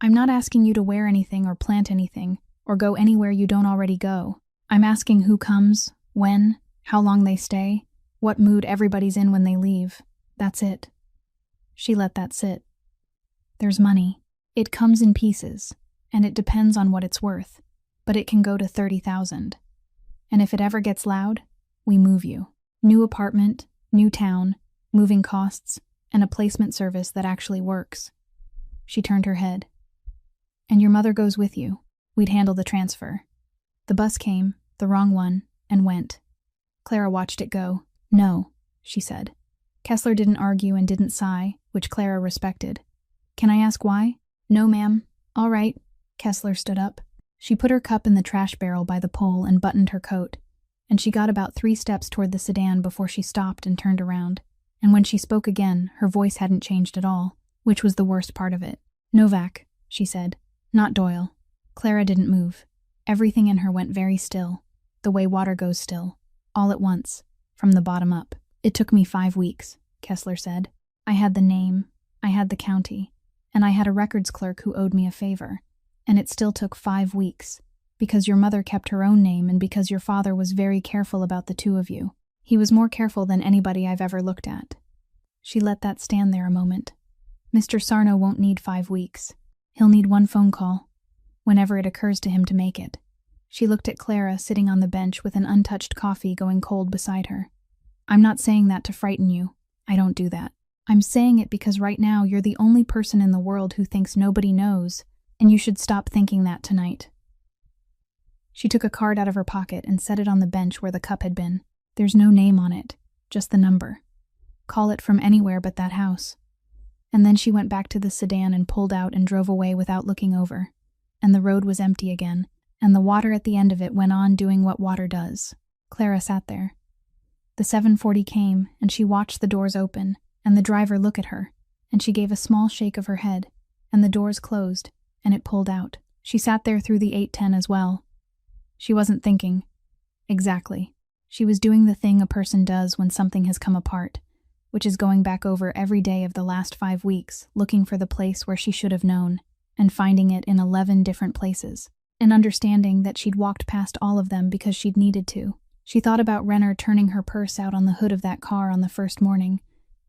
"I'm not asking you to wear anything or plant anything, or go anywhere you don't already go. I'm asking who comes, when, how long they stay, what mood everybody's in when they leave. That's it." She let that sit. "There's money. It comes in pieces, and it depends on what it's worth, but it can go to 30,000. And if it ever gets loud, we move you. New apartment, new town, moving costs, and a placement service that actually works. She turned her head. And your mother goes with you. We'd handle the transfer. The bus came, the wrong one, and went. Clara watched it go. No, she said. Kessler didn't argue and didn't sigh, which Clara respected. Can I ask why? No, ma'am. All right. Kessler stood up. She put her cup in the trash barrel by the pole and buttoned her coat, and she got about 3 steps toward the sedan before she stopped and turned around. And when she spoke again, her voice hadn't changed at all, which was the worst part of it. Novak, she said. Not Doyle. Clara didn't move. Everything in her went very still, the way water goes still, all at once, from the bottom up. It took me 5 weeks, Kessler said. I had the name, I had the county, and I had a records clerk who owed me a favor. And it still took 5 weeks, because your mother kept her own name and because your father was very careful about the two of you. He was more careful than anybody I've ever looked at. She let that stand there a moment. Mr. Sarno won't need 5 weeks. He'll need 1 phone call, whenever it occurs to him to make it. She looked at Clara sitting on the bench with an untouched coffee going cold beside her. I'm not saying that to frighten you. I don't do that. I'm saying it because right now you're the only person in the world who thinks nobody knows, and you should stop thinking that tonight. She took a card out of her pocket and set it on the bench where the cup had been. There's no name on it, just the number. Call it from anywhere but that house. And then she went back to the sedan and pulled out and drove away without looking over. And the road was empty again, and the water at the end of it went on doing what water does. Clara sat there. The 7:40 came, and she watched the doors open, and the driver look at her, and she gave a small shake of her head, and the doors closed, and it pulled out. She sat there through the 8:10 as well. She wasn't thinking. Exactly. She was doing the thing a person does when something has come apart, which is going back over every day of the last 5 weeks, looking for the place where she should have known, and finding it in 11 different places, and understanding that she'd walked past all of them because she'd needed to. She thought about Renner turning her purse out on the hood of that car on the first morning,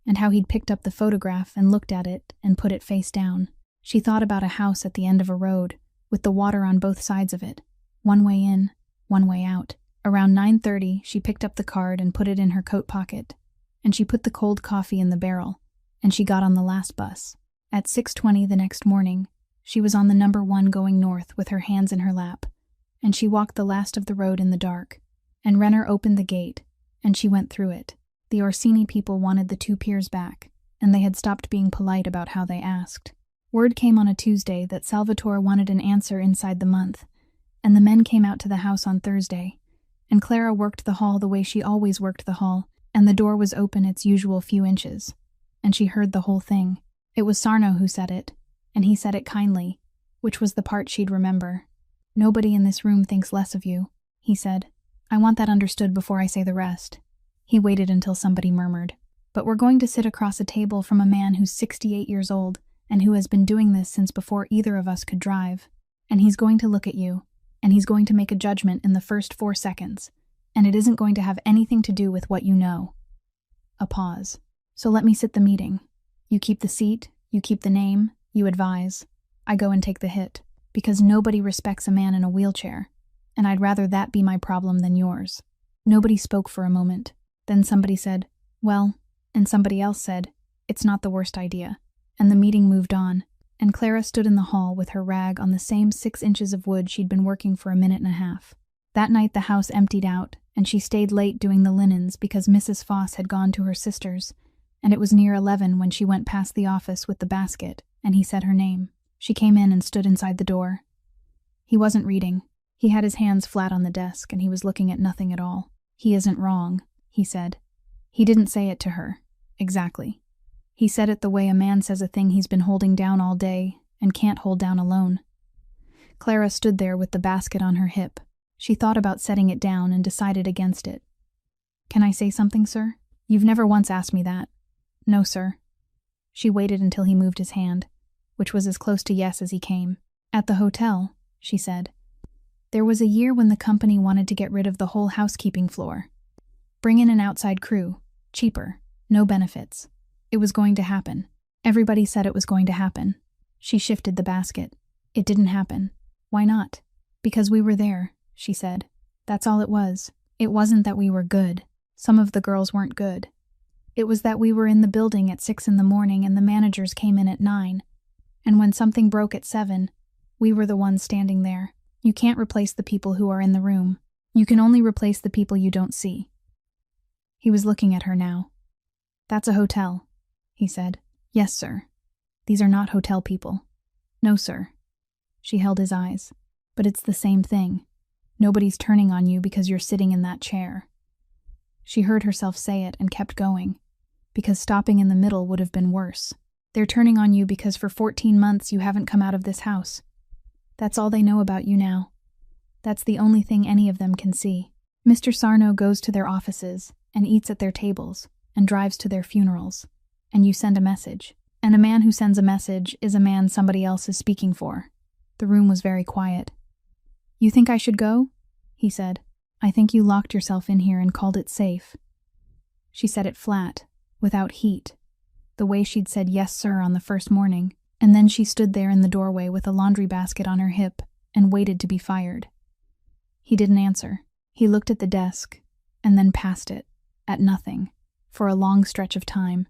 and how he'd picked up the photograph and looked at it and put it face down. She thought about a house at the end of a road, with the water on both sides of it, one way in, one way out. Around 9:30, she picked up the card and put it in her coat pocket, and she put the cold coffee in the barrel, and she got on the last bus. At 6:20 the next morning, she was on the number 1 going north with her hands in her lap, and she walked the last of the road in the dark, and Renner opened the gate, and she went through it. The Orsini people wanted the 2 peers back, and they had stopped being polite about how they asked. Word came on a Tuesday that Salvatore wanted an answer inside the month, and the men came out to the house on Thursday, and Clara worked the hall the way she always worked the hall, and the door was open its usual few inches, and she heard the whole thing. It was Sarno who said it, and he said it kindly, which was the part she'd remember. Nobody in this room thinks less of you, he said. I want that understood before I say the rest. He waited until somebody murmured, but we're going to sit across a table from a man who's 68 years old and who has been doing this since before either of us could drive. And he's going to look at you, and he's going to make a judgment in the first 4 seconds, and it isn't going to have anything to do with what you know. A pause. So let me sit the meeting. You keep the seat, you keep the name, you advise. I go and take the hit, because nobody respects a man in a wheelchair, and I'd rather that be my problem than yours. Nobody spoke for a moment. Then somebody said, well, and somebody else said, it's not the worst idea. And the meeting moved on, and Clara stood in the hall with her rag on the same 6 inches of wood she'd been working for a minute and a half. That night the house emptied out, and she stayed late doing the linens because Mrs. Foss had gone to her sister's, and it was near 11 when she went past the office with the basket, and he said her name. She came in and stood inside the door. He wasn't reading. He had his hands flat on the desk, and he was looking at nothing at all. He isn't wrong, he said. He didn't say it to her. Exactly. He said it the way a man says a thing he's been holding down all day and can't hold down alone. Clara stood there with the basket on her hip. She thought about setting it down and decided against it. Can I say something, sir? You've never once asked me that. No, sir. She waited until he moved his hand, which was as close to yes as he came. At the hotel, she said. There was a year when the company wanted to get rid of the whole housekeeping floor. Bring in an outside crew. Cheaper. No benefits. It was going to happen. Everybody said it was going to happen. She shifted the basket. It didn't happen. Why not? Because we were there, she said. That's all it was. It wasn't that we were good. Some of the girls weren't good. It was that we were in the building at 6 in the morning and the managers came in at 9. And when something broke at 7, we were the ones standing there. You can't replace the people who are in the room. You can only replace the people you don't see. He was looking at her now. That's a hotel, he said. Yes, sir. These are not hotel people. No, sir. She held his eyes. But it's the same thing. Nobody's turning on you because you're sitting in that chair. She heard herself say it and kept going, because stopping in the middle would have been worse. They're turning on you because for 14 months you haven't come out of this house. That's all they know about you now. That's the only thing any of them can see. Mr. Sarno goes to their offices and eats at their tables and drives to their funerals, and you send a message. And a man who sends a message is a man somebody else is speaking for. The room was very quiet. You think I should go? He said. I think you locked yourself in here and called it safe. She said it flat, without heat, the way she'd said yes, sir, on the first morning, and then she stood there in the doorway with a laundry basket on her hip and waited to be fired. He didn't answer. He looked at the desk, and then past it, at nothing, for a long stretch of time,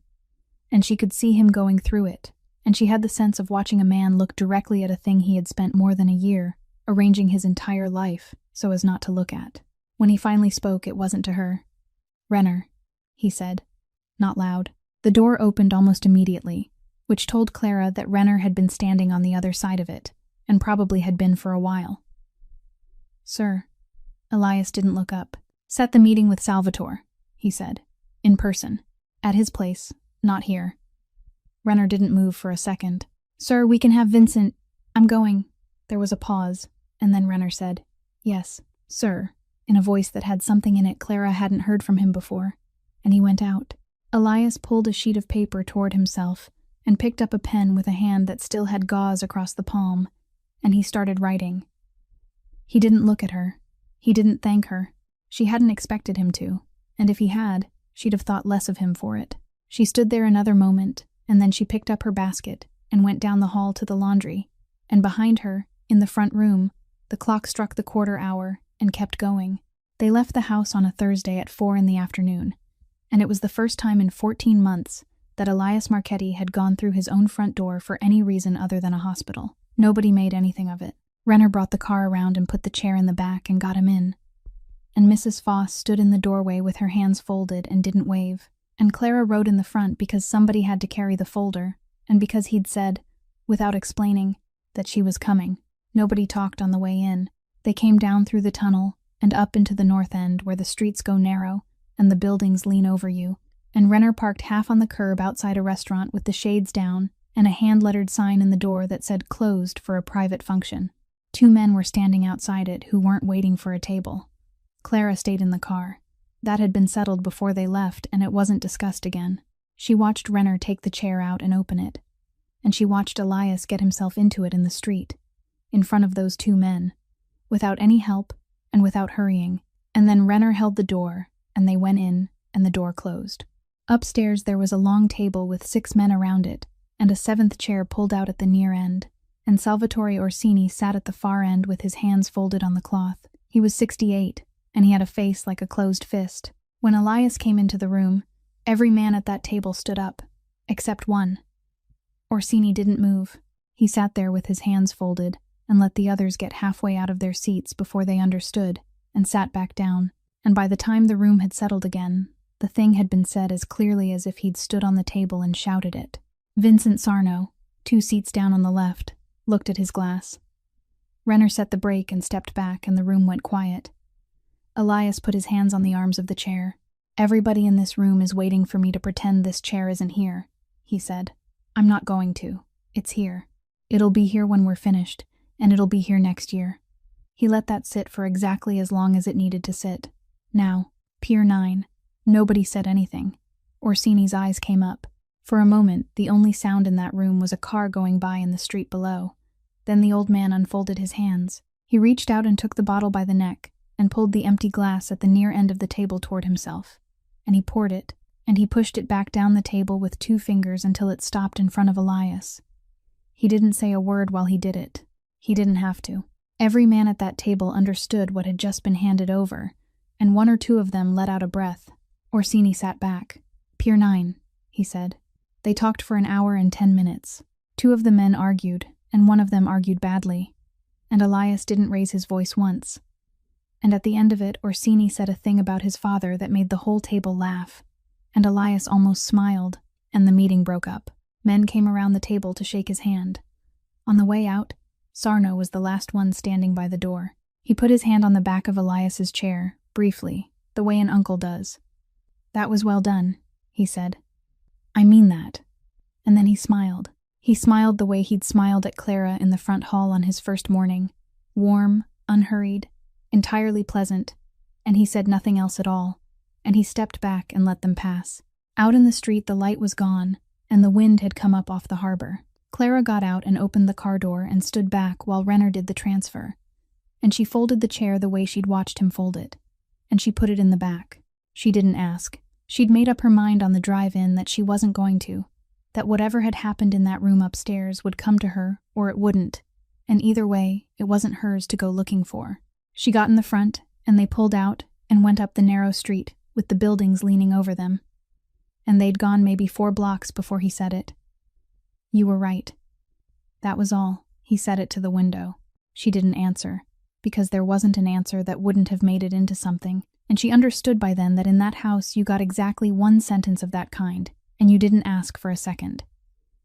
and she could see him going through it, and she had the sense of watching a man look directly at a thing he had spent more than a year arranging his entire life so as not to look at. When he finally spoke, it wasn't to her. Renner, he said, not loud. The door opened almost immediately, which told Clara that Renner had been standing on the other side of it, and probably had been for a while. Sir. Elias didn't look up. Set the meeting with Salvatore, he said, in person, at his place, not here. Renner didn't move for a second. Sir, we can have Vincent. I'm going. There was a pause, and then Renner said, Yes, sir, in a voice that had something in it Clara hadn't heard from him before, and he went out. Elias pulled a sheet of paper toward himself and picked up a pen with a hand that still had gauze across the palm, and he started writing. He didn't look at her. He didn't thank her. She hadn't expected him to, and if he had, she'd have thought less of him for it. She stood there another moment, and then she picked up her basket and went down the hall to the laundry, and behind her, in the front room, the clock struck the quarter hour and kept going. They left the house on a Thursday at 4 in the afternoon, and it was the first time in 14 months that Elias Marchetti had gone through his own front door for any reason other than a hospital. Nobody made anything of it. Renner brought the car around and put the chair in the back and got him in. And Mrs. Foss stood in the doorway with her hands folded and didn't wave. And Clara rode in the front because somebody had to carry the folder, and because he'd said, without explaining, that she was coming. Nobody talked on the way in. They came down through the tunnel and up into the north end where the streets go narrow and the buildings lean over you, and Renner parked half on the curb outside a restaurant with the shades down and a hand-lettered sign in the door that said closed for a private function. 2 men were standing outside it who weren't waiting for a table. Clara stayed in the car. That had been settled before they left, and it wasn't discussed again. She watched Renner take the chair out and open it, and she watched Elias get himself into it in the street, in front of those 2 men, without any help and without hurrying, and then Renner held the door, and they went in, and the door closed. Upstairs there was a long table with 6 men around it, and a 7th chair pulled out at the near end, and Salvatore Orsini sat at the far end with his hands folded on the cloth. He was 68, and he had a face like a closed fist. When Elias came into the room, every man at that table stood up, except one. Orsini didn't move. He sat there with his hands folded and let the others get halfway out of their seats before they understood, and sat back down. And by the time the room had settled again, the thing had been said as clearly as if he'd stood on the table and shouted it. Vincent Sarno, 2 seats down on the left, looked at his glass. Renner set the brake and stepped back, and the room went quiet. Elias put his hands on the arms of the chair. Everybody in this room is waiting for me to pretend this chair isn't here, he said. I'm not going to. It's here. It'll be here when we're finished, and it'll be here next year. He let that sit for exactly as long as it needed to sit. Now, Pier 9. Nobody said anything. Orsini's eyes came up. For a moment, the only sound in that room was a car going by in the street below. Then the old man unfolded his hands. He reached out and took the bottle by the neck, and pulled the empty glass at the near end of the table toward himself. And he poured it, and he pushed it back down the table with 2 fingers until it stopped in front of Elias. He didn't say a word while he did it. He didn't have to. Every man at that table understood what had just been handed over, and one or two of them let out a breath. Orsini sat back. "Pier 9, he said. They talked for an hour and 10 minutes. 2 of the men argued, and one of them argued badly. And Elias didn't raise his voice once. And at the end of it, Orsini said a thing about his father that made the whole table laugh. And Elias almost smiled, and the meeting broke up. Men came around the table to shake his hand. On the way out, Sarno was the last one standing by the door. He put his hand on the back of Elias's chair, briefly, the way an uncle does. "That was well done," he said. "I mean that." And then he smiled. He smiled the way he'd smiled at Clara in the front hall on his first morning. Warm, unhurried, entirely pleasant, and he said nothing else at all, and he stepped back and let them pass. Out in the street the light was gone, and the wind had come up off the harbor. Clara got out and opened the car door and stood back while Renner did the transfer. And she folded the chair the way she'd watched him fold it. And she put it in the back. She didn't ask. She'd made up her mind on the drive-in that she wasn't going to, that whatever had happened in that room upstairs would come to her or it wouldn't, and either way, it wasn't hers to go looking for. She got in the front, and they pulled out and went up the narrow street with the buildings leaning over them. And they'd gone maybe 4 blocks before he said it. "You were right." That was all. He said it to the window. She didn't answer, because there wasn't an answer that wouldn't have made it into something, and she understood by then that in that house you got exactly 1 sentence of that kind, and you didn't ask for a second.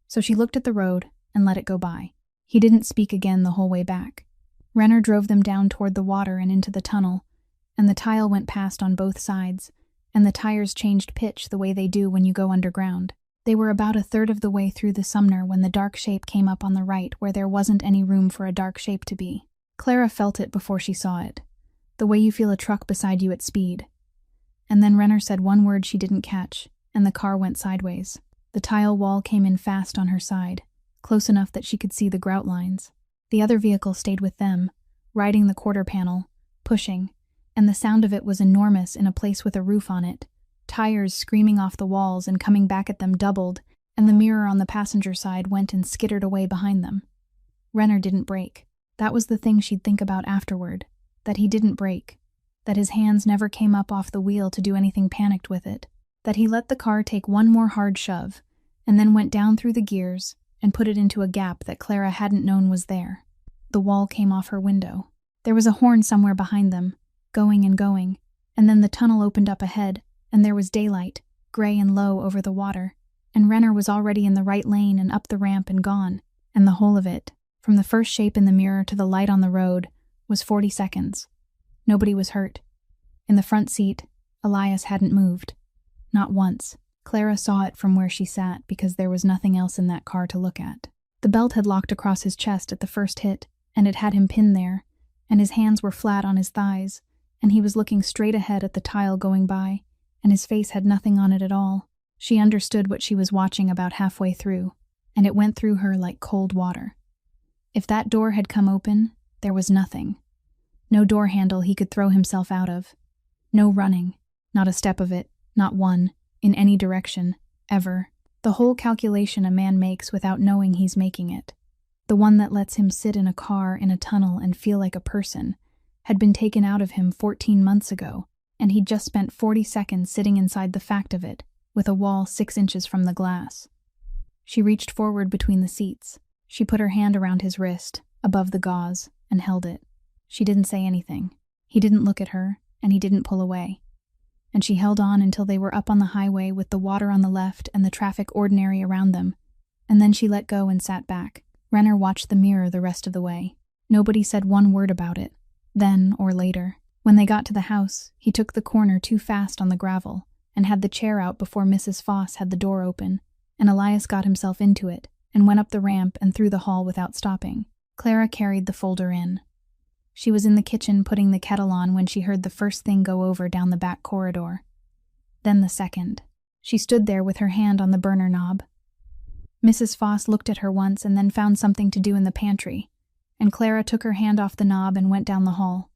So she looked at the road and let it go by. He didn't speak again the whole way back. Renner drove them down toward the water and into the tunnel, and the tile went past on both sides, and the tires changed pitch the way they do when you go underground. They were about a third of the way through the Sumner when the dark shape came up on the right where there wasn't any room for a dark shape to be. Clara felt it before she saw it, the way you feel a truck beside you at speed. And then Renner said one word she didn't catch, and the car went sideways. The tile wall came in fast on her side, close enough that she could see the grout lines. The other vehicle stayed with them, riding the quarter panel, pushing, and the sound of it was enormous in a place with a roof on it. Tires screaming off the walls and coming back at them doubled, and the mirror on the passenger side went and skittered away behind them. Renner didn't brake. That was the thing she'd think about afterward, that he didn't brake, that his hands never came up off the wheel to do anything panicked with it, that he let the car take one more hard shove, and then went down through the gears and put it into a gap that Clara hadn't known was there. The wall came off her window. There was a horn somewhere behind them, going and going, and then the tunnel opened up ahead, and there was daylight, gray and low over the water, and Renner was already in the right lane and up the ramp and gone, and the whole of it, from the first shape in the mirror to the light on the road, was 40 seconds. Nobody was hurt. In the front seat, Elias hadn't moved. Not once. Clara saw it from where she sat because there was nothing else in that car to look at. The belt had locked across his chest at the first hit, and it had him pinned there, and his hands were flat on his thighs, and he was looking straight ahead at the tile going by, and his face had nothing on it at all. She understood what she was watching about halfway through, and it went through her like cold water. If that door had come open, there was nothing. No door handle he could throw himself out of. No running, not a step of it, not one, in any direction, ever. The whole calculation a man makes without knowing he's making it, the one that lets him sit in a car in a tunnel and feel like a person, had been taken out of him 14 months ago, and he'd just spent 40 seconds sitting inside the fact of it, with a wall 6 inches from the glass. She reached forward between the seats. She put her hand around his wrist, above the gauze, and held it. She didn't say anything. He didn't look at her, and he didn't pull away. And she held on until they were up on the highway with the water on the left and the traffic ordinary around them, and then she let go and sat back. Renner watched the mirror the rest of the way. Nobody said one word about it, then or later. When they got to the house, he took the corner too fast on the gravel and had the chair out before Mrs. Foss had the door open, and Elias got himself into it and went up the ramp and through the hall without stopping. Clara carried the folder in. She was in the kitchen putting the kettle on when she heard the first thing go over down the back corridor. Then the second. She stood there with her hand on the burner knob. Mrs. Foss looked at her once and then found something to do in the pantry, and Clara took her hand off the knob and went down the hall.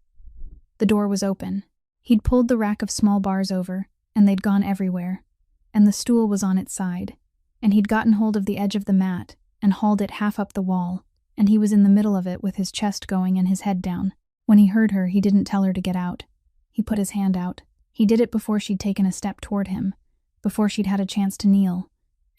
The door was open. He'd pulled the rack of small bars over, and they'd gone everywhere, and the stool was on its side, and he'd gotten hold of the edge of the mat and hauled it half up the wall, and he was in the middle of it with his chest going and his head down. When he heard her, he didn't tell her to get out. He put his hand out. He did it before she'd taken a step toward him, before she'd had a chance to kneel,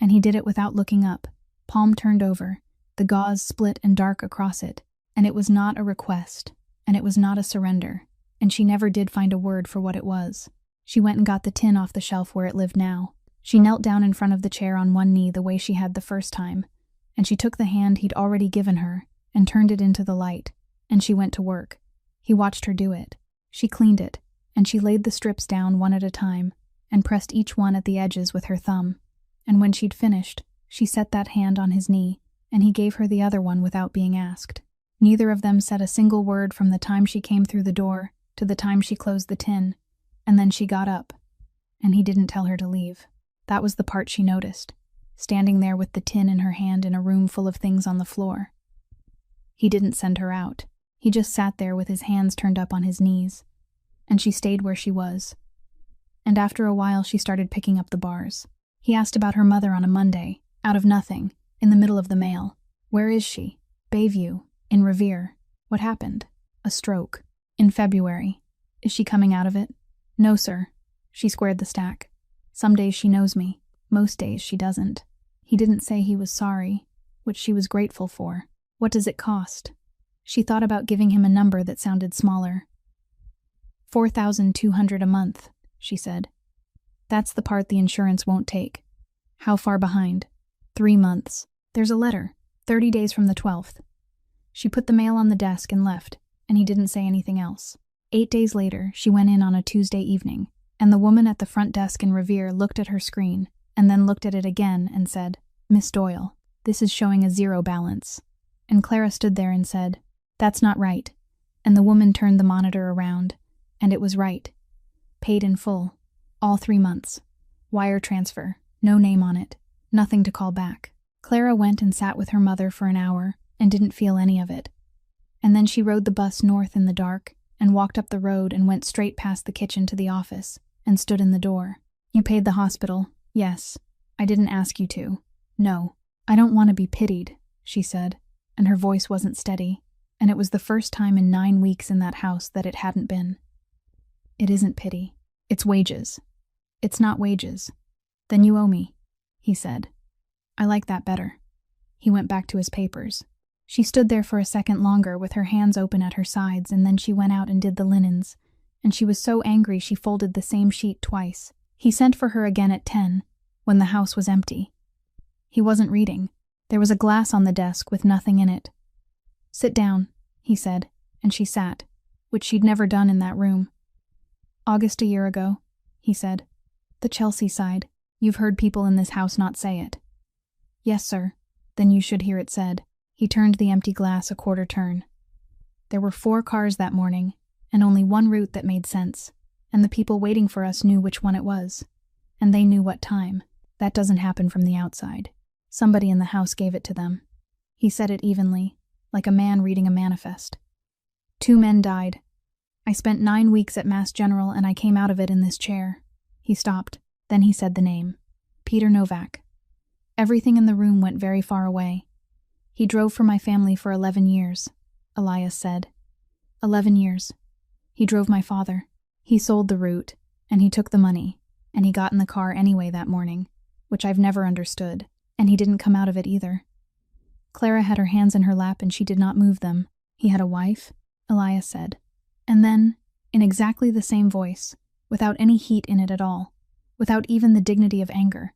and he did it without looking up. Palm turned over, the gauze split and dark across it, and it was not a request, and it was not a surrender, and she never did find a word for what it was. She went and got the tin off the shelf where it lived now. She knelt down in front of the chair on one knee the way she had the first time, and she took the hand he'd already given her and turned it into the light, and she went to work. He watched her do it. She cleaned it, and she laid the strips down one at a time and pressed each one at the edges with her thumb. And when she'd finished, she set that hand on his knee, and he gave her the other one without being asked. Neither of them said a single word from the time she came through the door to the time she closed the tin, and then she got up, and he didn't tell her to leave. That was the part she noticed, standing there with the tin in her hand in a room full of things on the floor. He didn't send her out. He just sat there with his hands turned up on his knees, and she stayed where she was. And after a while she started picking up the bars. He asked about her mother on a Monday, out of nothing, in the middle of the mail. Where is she? Bayview, in Revere. What happened? A stroke. In February. Is she coming out of it? No, sir. She squared the stack. Some days she knows me. Most days she doesn't. He didn't say he was sorry, which she was grateful for. What does it cost? She thought about giving him a number that sounded smaller. $4,200 a month, she said. That's the part the insurance won't take. How far behind? 3 months. There's a letter, 30 days from the 12th. She put the mail on the desk and left, and he didn't say anything else. 8 days later, she went in on a Tuesday evening, and the woman at the front desk in Revere looked at her screen, and then looked at it again and said, "Miss Doyle, this is showing a 0 balance." And Clara stood there and said, "That's not right." And the woman turned the monitor around, and it was right. Paid in full. All 3 months. Wire transfer. No name on it. Nothing to call back. Clara went and sat with her mother for an hour and didn't feel any of it. And then she rode the bus north in the dark and walked up the road and went straight past the kitchen to the office and stood in the door. "You paid the hospital." "Yes. I didn't ask you to." "No. I don't want to be pitied," she said, and her voice wasn't steady, and it was the first time in 9 weeks in that house that it hadn't been. "It isn't pity. It's wages." "It's not wages." "Then you owe me," he said. "I like that better." He went back to his papers. She stood there for a second longer with her hands open at her sides, and then she went out and did the linens, and she was so angry she folded the same sheet twice. He sent for her again at 10, when the house was empty. He wasn't reading. There was a glass on the desk with nothing in it. "Sit down," he said, and she sat, which she'd never done in that room. "August a year ago," he said. "The Chelsea side. You've heard people in this house not say it." "Yes, sir." "Then you should hear it said." He turned the empty glass a quarter turn. "There were 4 cars that morning, and only one route that made sense, and the people waiting for us knew which one it was. And they knew what time. That doesn't happen from the outside. Somebody in the house gave it to them." He said it evenly, like a man reading a manifest. 2 men died. I spent 9 weeks at Mass General, and I came out of it in this chair." He stopped. Then he said the name. "Peter Novak." Everything in the room went very far away. "He drove for my family for 11 years, Elias said. 11 years. He drove my father. He sold the route, and he took the money, and he got in the car anyway that morning, which I've never understood, and he didn't come out of it either." Clara had her hands in her lap and she did not move them. "He had a wife?" Elias said. And then, in exactly the same voice, without any heat in it at all, without even the dignity of anger,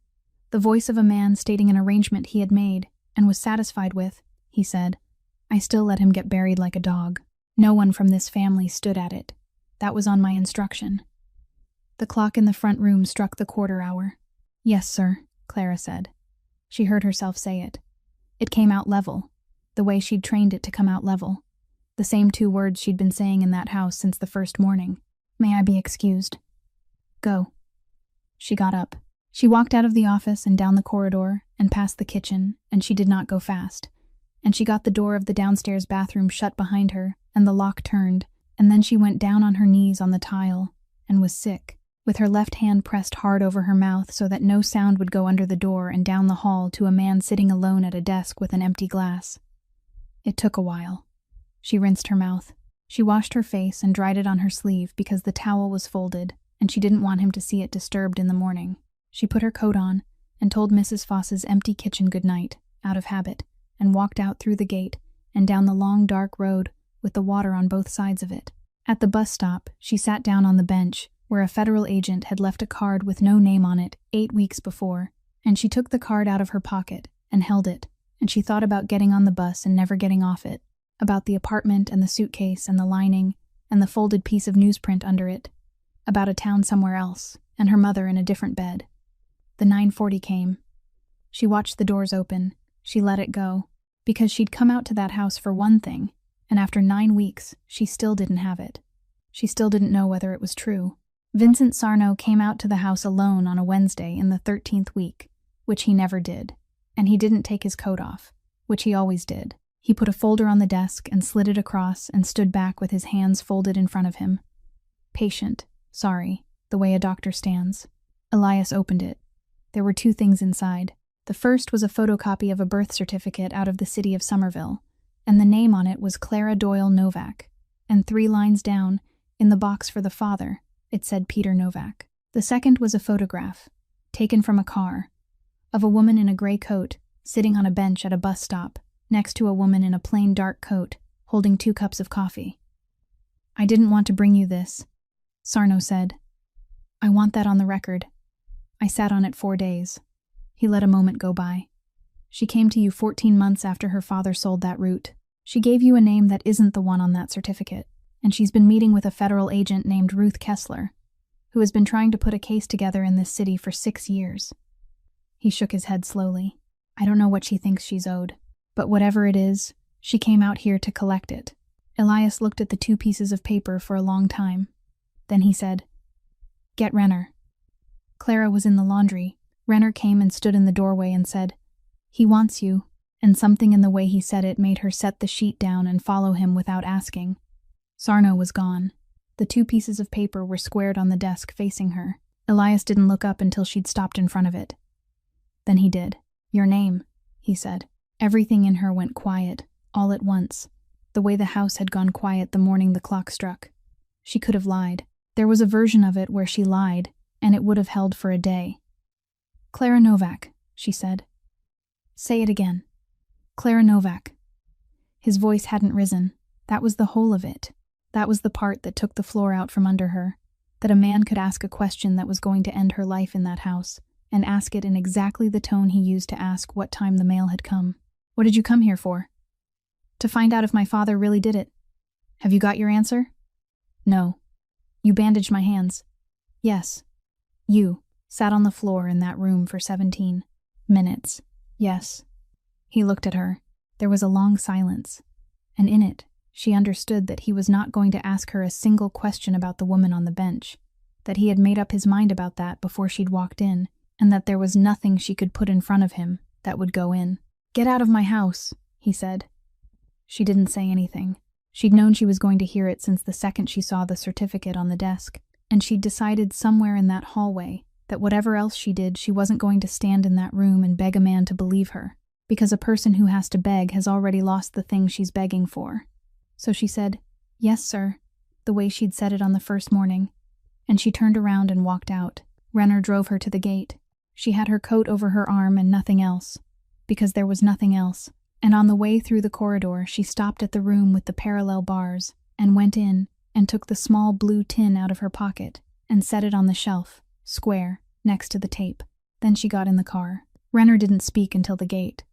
the voice of a man stating an arrangement he had made and was satisfied with, he said, "I still let him get buried like a dog. No one from this family stood at it. That was on my instruction." The clock in the front room struck the quarter hour. "Yes, sir," Clara said. She heard herself say it. It came out level, the way she'd trained it to come out level. The same 2 words she'd been saying in that house since the first morning. "May I be excused?" "Go." She got up. She walked out of the office and down the corridor and past the kitchen, and she did not go fast. And she got the door of the downstairs bathroom shut behind her, and the lock turned, and then she went down on her knees on the tile, and was sick, with her left hand pressed hard over her mouth so that no sound would go under the door and down the hall to a man sitting alone at a desk with an empty glass. It took a while. She rinsed her mouth. She washed her face and dried it on her sleeve because the towel was folded and she didn't want him to see it disturbed in the morning. She put her coat on and told Mrs. Foss's empty kitchen good night, out of habit, and walked out through the gate and down the long dark road with the water on both sides of it. At the bus stop, she sat down on the bench where a federal agent had left a card with no name on it 8 weeks before, and she took the card out of her pocket and held it, and she thought about getting on the bus and never getting off it, about the apartment and the suitcase and the lining and the folded piece of newsprint under it, about a town somewhere else and her mother in a different bed. The 9:40 came. She watched the doors open. She let it go, because she'd come out to that house for one thing, and after 9 weeks, she still didn't have it. She still didn't know whether it was true. Vincent Sarno came out to the house alone on a Wednesday in the 13th week, which he never did, and he didn't take his coat off, which he always did. He put a folder on the desk and slid it across and stood back with his hands folded in front of him. Patient, sorry, the way a doctor stands. Elias opened it. There were 2 things inside. The first was a photocopy of a birth certificate out of the city of Somerville, and the name on it was Clara Doyle Novak, and 3 lines down, in the box for the father, it said Peter Novak. The second was a photograph, taken from a car, of a woman in a gray coat, sitting on a bench at a bus stop, next to a woman in a plain dark coat, holding 2 cups of coffee. I didn't want to bring you this, Sarno said. I want that on the record. I sat on it 4 days. He let a moment go by. She came to you 14 months after her father sold that route. She gave you a name that isn't the one on that certificate, and she's been meeting with a federal agent named Ruth Kessler, who has been trying to put a case together in this city for 6 years. He shook his head slowly. I don't know what she thinks she's owed, but whatever it is, she came out here to collect it. Elias looked at the 2 pieces of paper for a long time. Then he said, Get Renner. Clara was in the laundry. Renner came and stood in the doorway and said, He wants you, and something in the way he said it made her set the sheet down and follow him without asking. Sarno was gone. The 2 pieces of paper were squared on the desk facing her. Elias didn't look up until she'd stopped in front of it. Then he did. Your name, he said. Everything in her went quiet, all at once, the way the house had gone quiet the morning the clock struck. She could have lied. There was a version of it where she lied, and it would have held for a day. Clara Novak, she said. Say it again. Clara Novak. His voice hadn't risen. That was the whole of it. That was the part that took the floor out from under her, that a man could ask a question that was going to end her life in that house, and ask it in exactly the tone he used to ask what time the mail had come. What did you come here for? To find out if my father really did it. Have you got your answer? No. You bandaged my hands. Yes. You sat on the floor in that room for 17 minutes. Yes. He looked at her. There was a long silence, and in it, she understood that he was not going to ask her a single question about the woman on the bench, that he had made up his mind about that before she'd walked in, and that there was nothing she could put in front of him that would go in. Get out of my house, he said. She didn't say anything. She'd known she was going to hear it since the second she saw the certificate on the desk, and she'd decided somewhere in that hallway that whatever else she did, she wasn't going to stand in that room and beg a man to believe her, because a person who has to beg has already lost the thing she's begging for. So she said, Yes, sir, the way she'd said it on the first morning, and she turned around and walked out. Renner drove her to the gate. She had her coat over her arm and nothing else, because there was nothing else, and on the way through the corridor she stopped at the room with the parallel bars and went in and took the small blue tin out of her pocket and set it on the shelf, square, next to the tape. Then she got in the car. Renner didn't speak until the gate.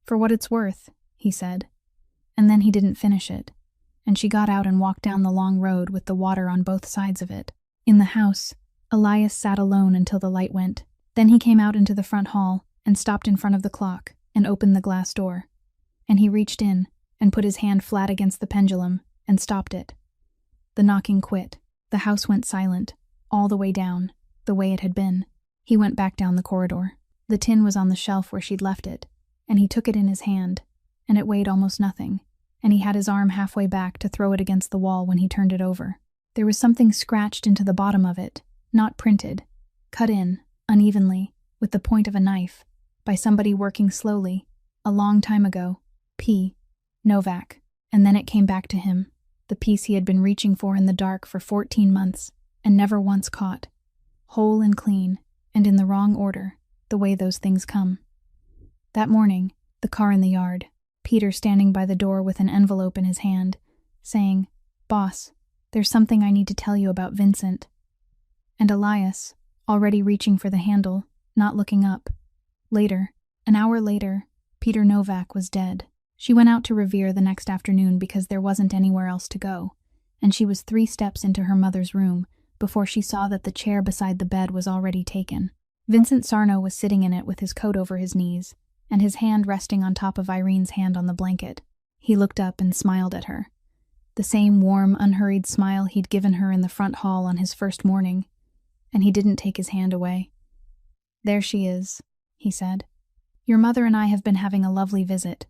For what it's worth, he said. And then he didn't finish it, and she got out and walked down the long road with the water on both sides of it. In the house, Elias sat alone until the light went. Then he came out into the front hall and stopped in front of the clock and opened the glass door. And he reached in and put his hand flat against the pendulum and stopped it. The knocking quit. The house went silent, all the way down, the way it had been. He went back down the corridor. The tin was on the shelf where she'd left it, and he took it in his hand, and it weighed almost nothing, and he had his arm halfway back to throw it against the wall when he turned it over. There was something scratched into the bottom of it, not printed, cut in, unevenly, with the point of a knife, by somebody working slowly, a long time ago, P. Novak. And then it came back to him, the peace he had been reaching for in the dark for 14 months, and never once caught. Whole and clean, and in the wrong order, the way those things come. That morning, the car in the yard, Peter standing by the door with an envelope in his hand, saying, "Boss, there's something I need to tell you about Vincent." And Elias, already reaching for the handle, not looking up. Later, an hour later, Peter Novak was dead. She went out to Revere the next afternoon because there wasn't anywhere else to go, and she was 3 steps into her mother's room before she saw that the chair beside the bed was already taken. Vincent Sarno was sitting in it with his coat over his knees, and his hand resting on top of Irene's hand on the blanket. He looked up and smiled at her. The same warm, unhurried smile he'd given her in the front hall on his first morning, and he didn't take his hand away. "There she is," he said. "Your mother and I have been having a lovely visit."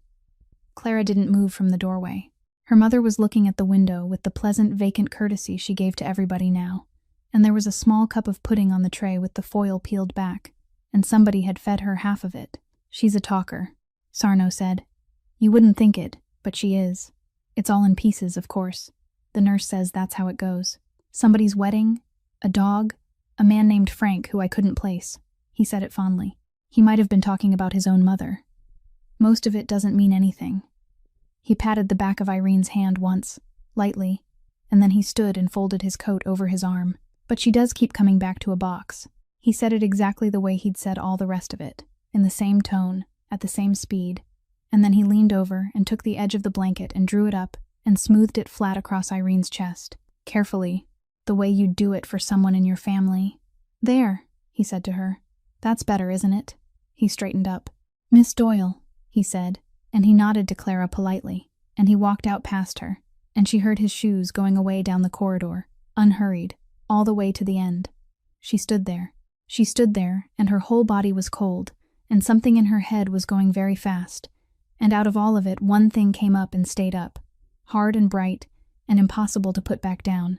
Clara didn't move from the doorway. Her mother was looking at the window with the pleasant, vacant courtesy she gave to everybody now, and there was a small cup of pudding on the tray with the foil peeled back, and somebody had fed her half of it. "She's a talker," Sarno said. "You wouldn't think it, but she is. It's all in pieces, of course. The nurse says that's how it goes. Somebody's wedding, a dog, a man named Frank who I couldn't place." He said it fondly. He might have been talking about his own mother. "Most of it doesn't mean anything." He patted the back of Irene's hand once, lightly, and then he stood and folded his coat over his arm. "But she does keep coming back to a box." He said it exactly the way he'd said all the rest of it, in the same tone, at the same speed, and then he leaned over and took the edge of the blanket and drew it up and smoothed it flat across Irene's chest, carefully, the way you'd do it for someone in your family. "There," he said to her. "That's better, isn't it?" He straightened up. "Miss Doyle," he said, and he nodded to Clara politely, and he walked out past her, and she heard his shoes going away down the corridor, unhurried, all the way to the end. She stood there, and her whole body was cold, and something in her head was going very fast, and out of all of it one thing came up and stayed up, hard and bright, and impossible to put back down.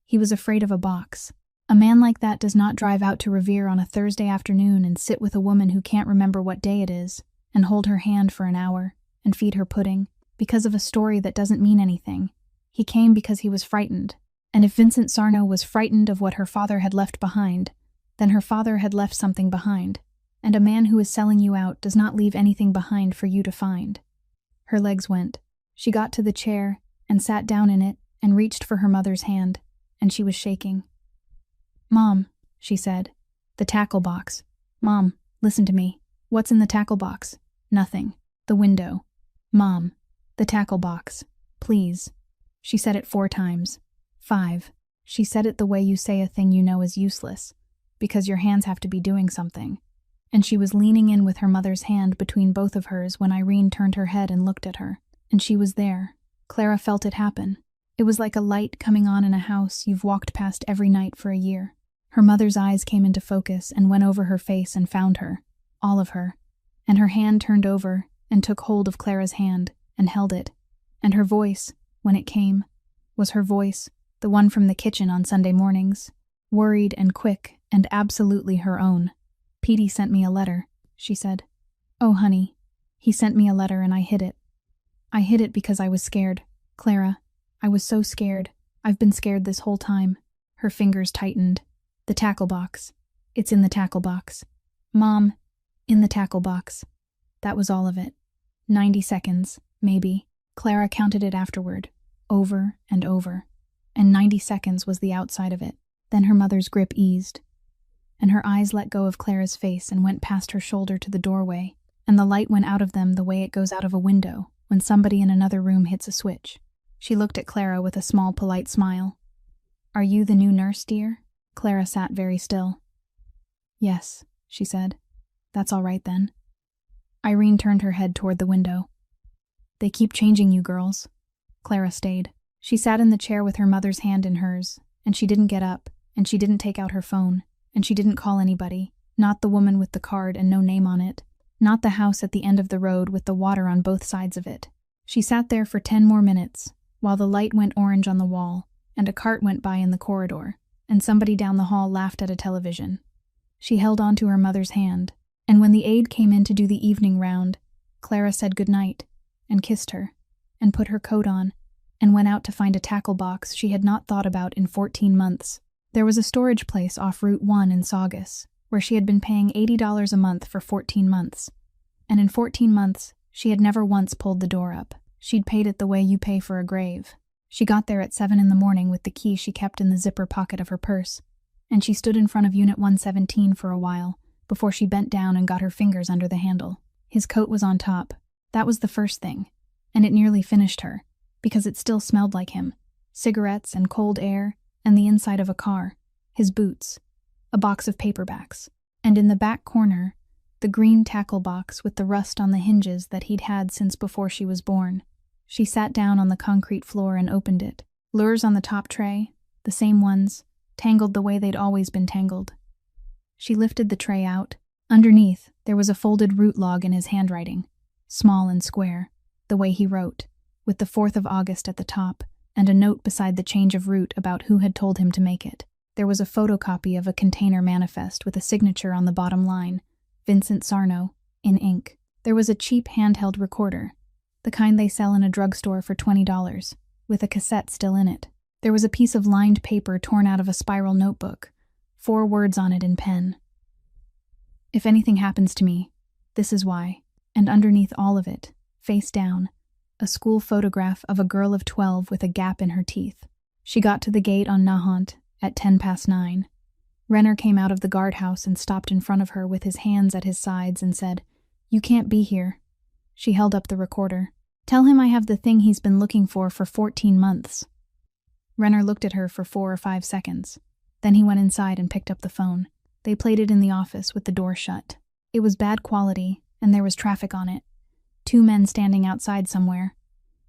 He was afraid of a box. A man like that does not drive out to Revere on a Thursday afternoon and sit with a woman who can't remember what day it is, and hold her hand for an hour, and feed her pudding, because of a story that doesn't mean anything. He came because he was frightened, and if Vincent Sarno was frightened of what her father had left behind, then her father had left something behind, and a man who is selling you out does not leave anything behind for you to find. Her legs went. She got to the chair, and sat down in it, and reached for her mother's hand, and she was shaking. "Mom," she said, "the tackle box. Mom, listen to me. What's in the tackle box?" "Nothing. The window." "Mom, the tackle box. Please." She said it 4 times. 5. She said it the way you say a thing you know is useless, because your hands have to be doing something. And she was leaning in with her mother's hand between both of hers when Irene turned her head and looked at her. And she was there. Clara felt it happen. It was like a light coming on in a house you've walked past every night for a year. Her mother's eyes came into focus and went over her face and found her, all of her, and her hand turned over and took hold of Clara's hand and held it, and her voice, when it came, was her voice, the one from the kitchen on Sunday mornings, worried and quick and absolutely her own. "Petey sent me a letter," she said. "Oh, honey, he sent me a letter and I hid it. I hid it because I was scared, Clara. I was so scared. I've been scared this whole time." Her fingers tightened. "The tackle box. It's in the tackle box. Mom, in the tackle box." That was all of it. 90 seconds, maybe. Clara counted it afterward, over and over. And 90 seconds was the outside of it. Then her mother's grip eased, and her eyes let go of Clara's face and went past her shoulder to the doorway, and the light went out of them the way it goes out of a window when somebody in another room hits a switch. She looked at Clara with a small, polite smile. "Are you the new nurse, dear?" Clara sat very still. "Yes," she said. "That's all right then." Irene turned her head toward the window. "They keep changing you girls." Clara stayed. She sat in the chair with her mother's hand in hers, and she didn't get up, and she didn't take out her phone, and she didn't call anybody, not the woman with the card and no name on it, not the house at the end of the road with the water on both sides of it. She sat there for 10 more minutes, while the light went orange on the wall, and a cart went by in the corridor, and somebody down the hall laughed at a television. She held on to her mother's hand, and when the aide came in to do the evening round, Clara said good night, and kissed her, and put her coat on, and went out to find a tackle box she had not thought about in 14 months. There was a storage place off Route 1 in Saugus, where she had been paying $80 a month for 14 months. And in 14 months, she had never once pulled the door up. She'd paid it the way you pay for a grave. She got there at 7 in the morning with the key she kept in the zipper pocket of her purse, and she stood in front of Unit 117 for a while, before she bent down and got her fingers under the handle. His coat was on top. That was the first thing, and it nearly finished her, because it still smelled like him. Cigarettes and cold air, and the inside of a car, his boots, a box of paperbacks, and in the back corner, the green tackle box with the rust on the hinges that he'd had since before she was born. She sat down on the concrete floor and opened it. Lures on the top tray, the same ones, tangled the way they'd always been tangled. She lifted the tray out. Underneath, there was a folded route log in his handwriting, small and square, the way he wrote, with the 4th of August at the top, and a note beside the change of route about who had told him to make it. There was a photocopy of a container manifest with a signature on the bottom line, Vincent Sarno, in ink. There was a cheap handheld recorder, the kind they sell in a drugstore for $20, with a cassette still in it. There was a piece of lined paper torn out of a spiral notebook, 4 words on it in pen. If anything happens to me, this is why. And underneath all of it, face down, a school photograph of a girl of 12 with a gap in her teeth. She got to the gate on Nahant at 9:10. Renner came out of the guardhouse and stopped in front of her with his hands at his sides and said, "You can't be here." She held up the recorder. "Tell him I have the thing he's been looking for 14 months. Renner looked at her for 4 or 5 seconds. Then he went inside and picked up the phone. They played it in the office with the door shut. It was bad quality, and there was traffic on it. 2 men standing outside somewhere.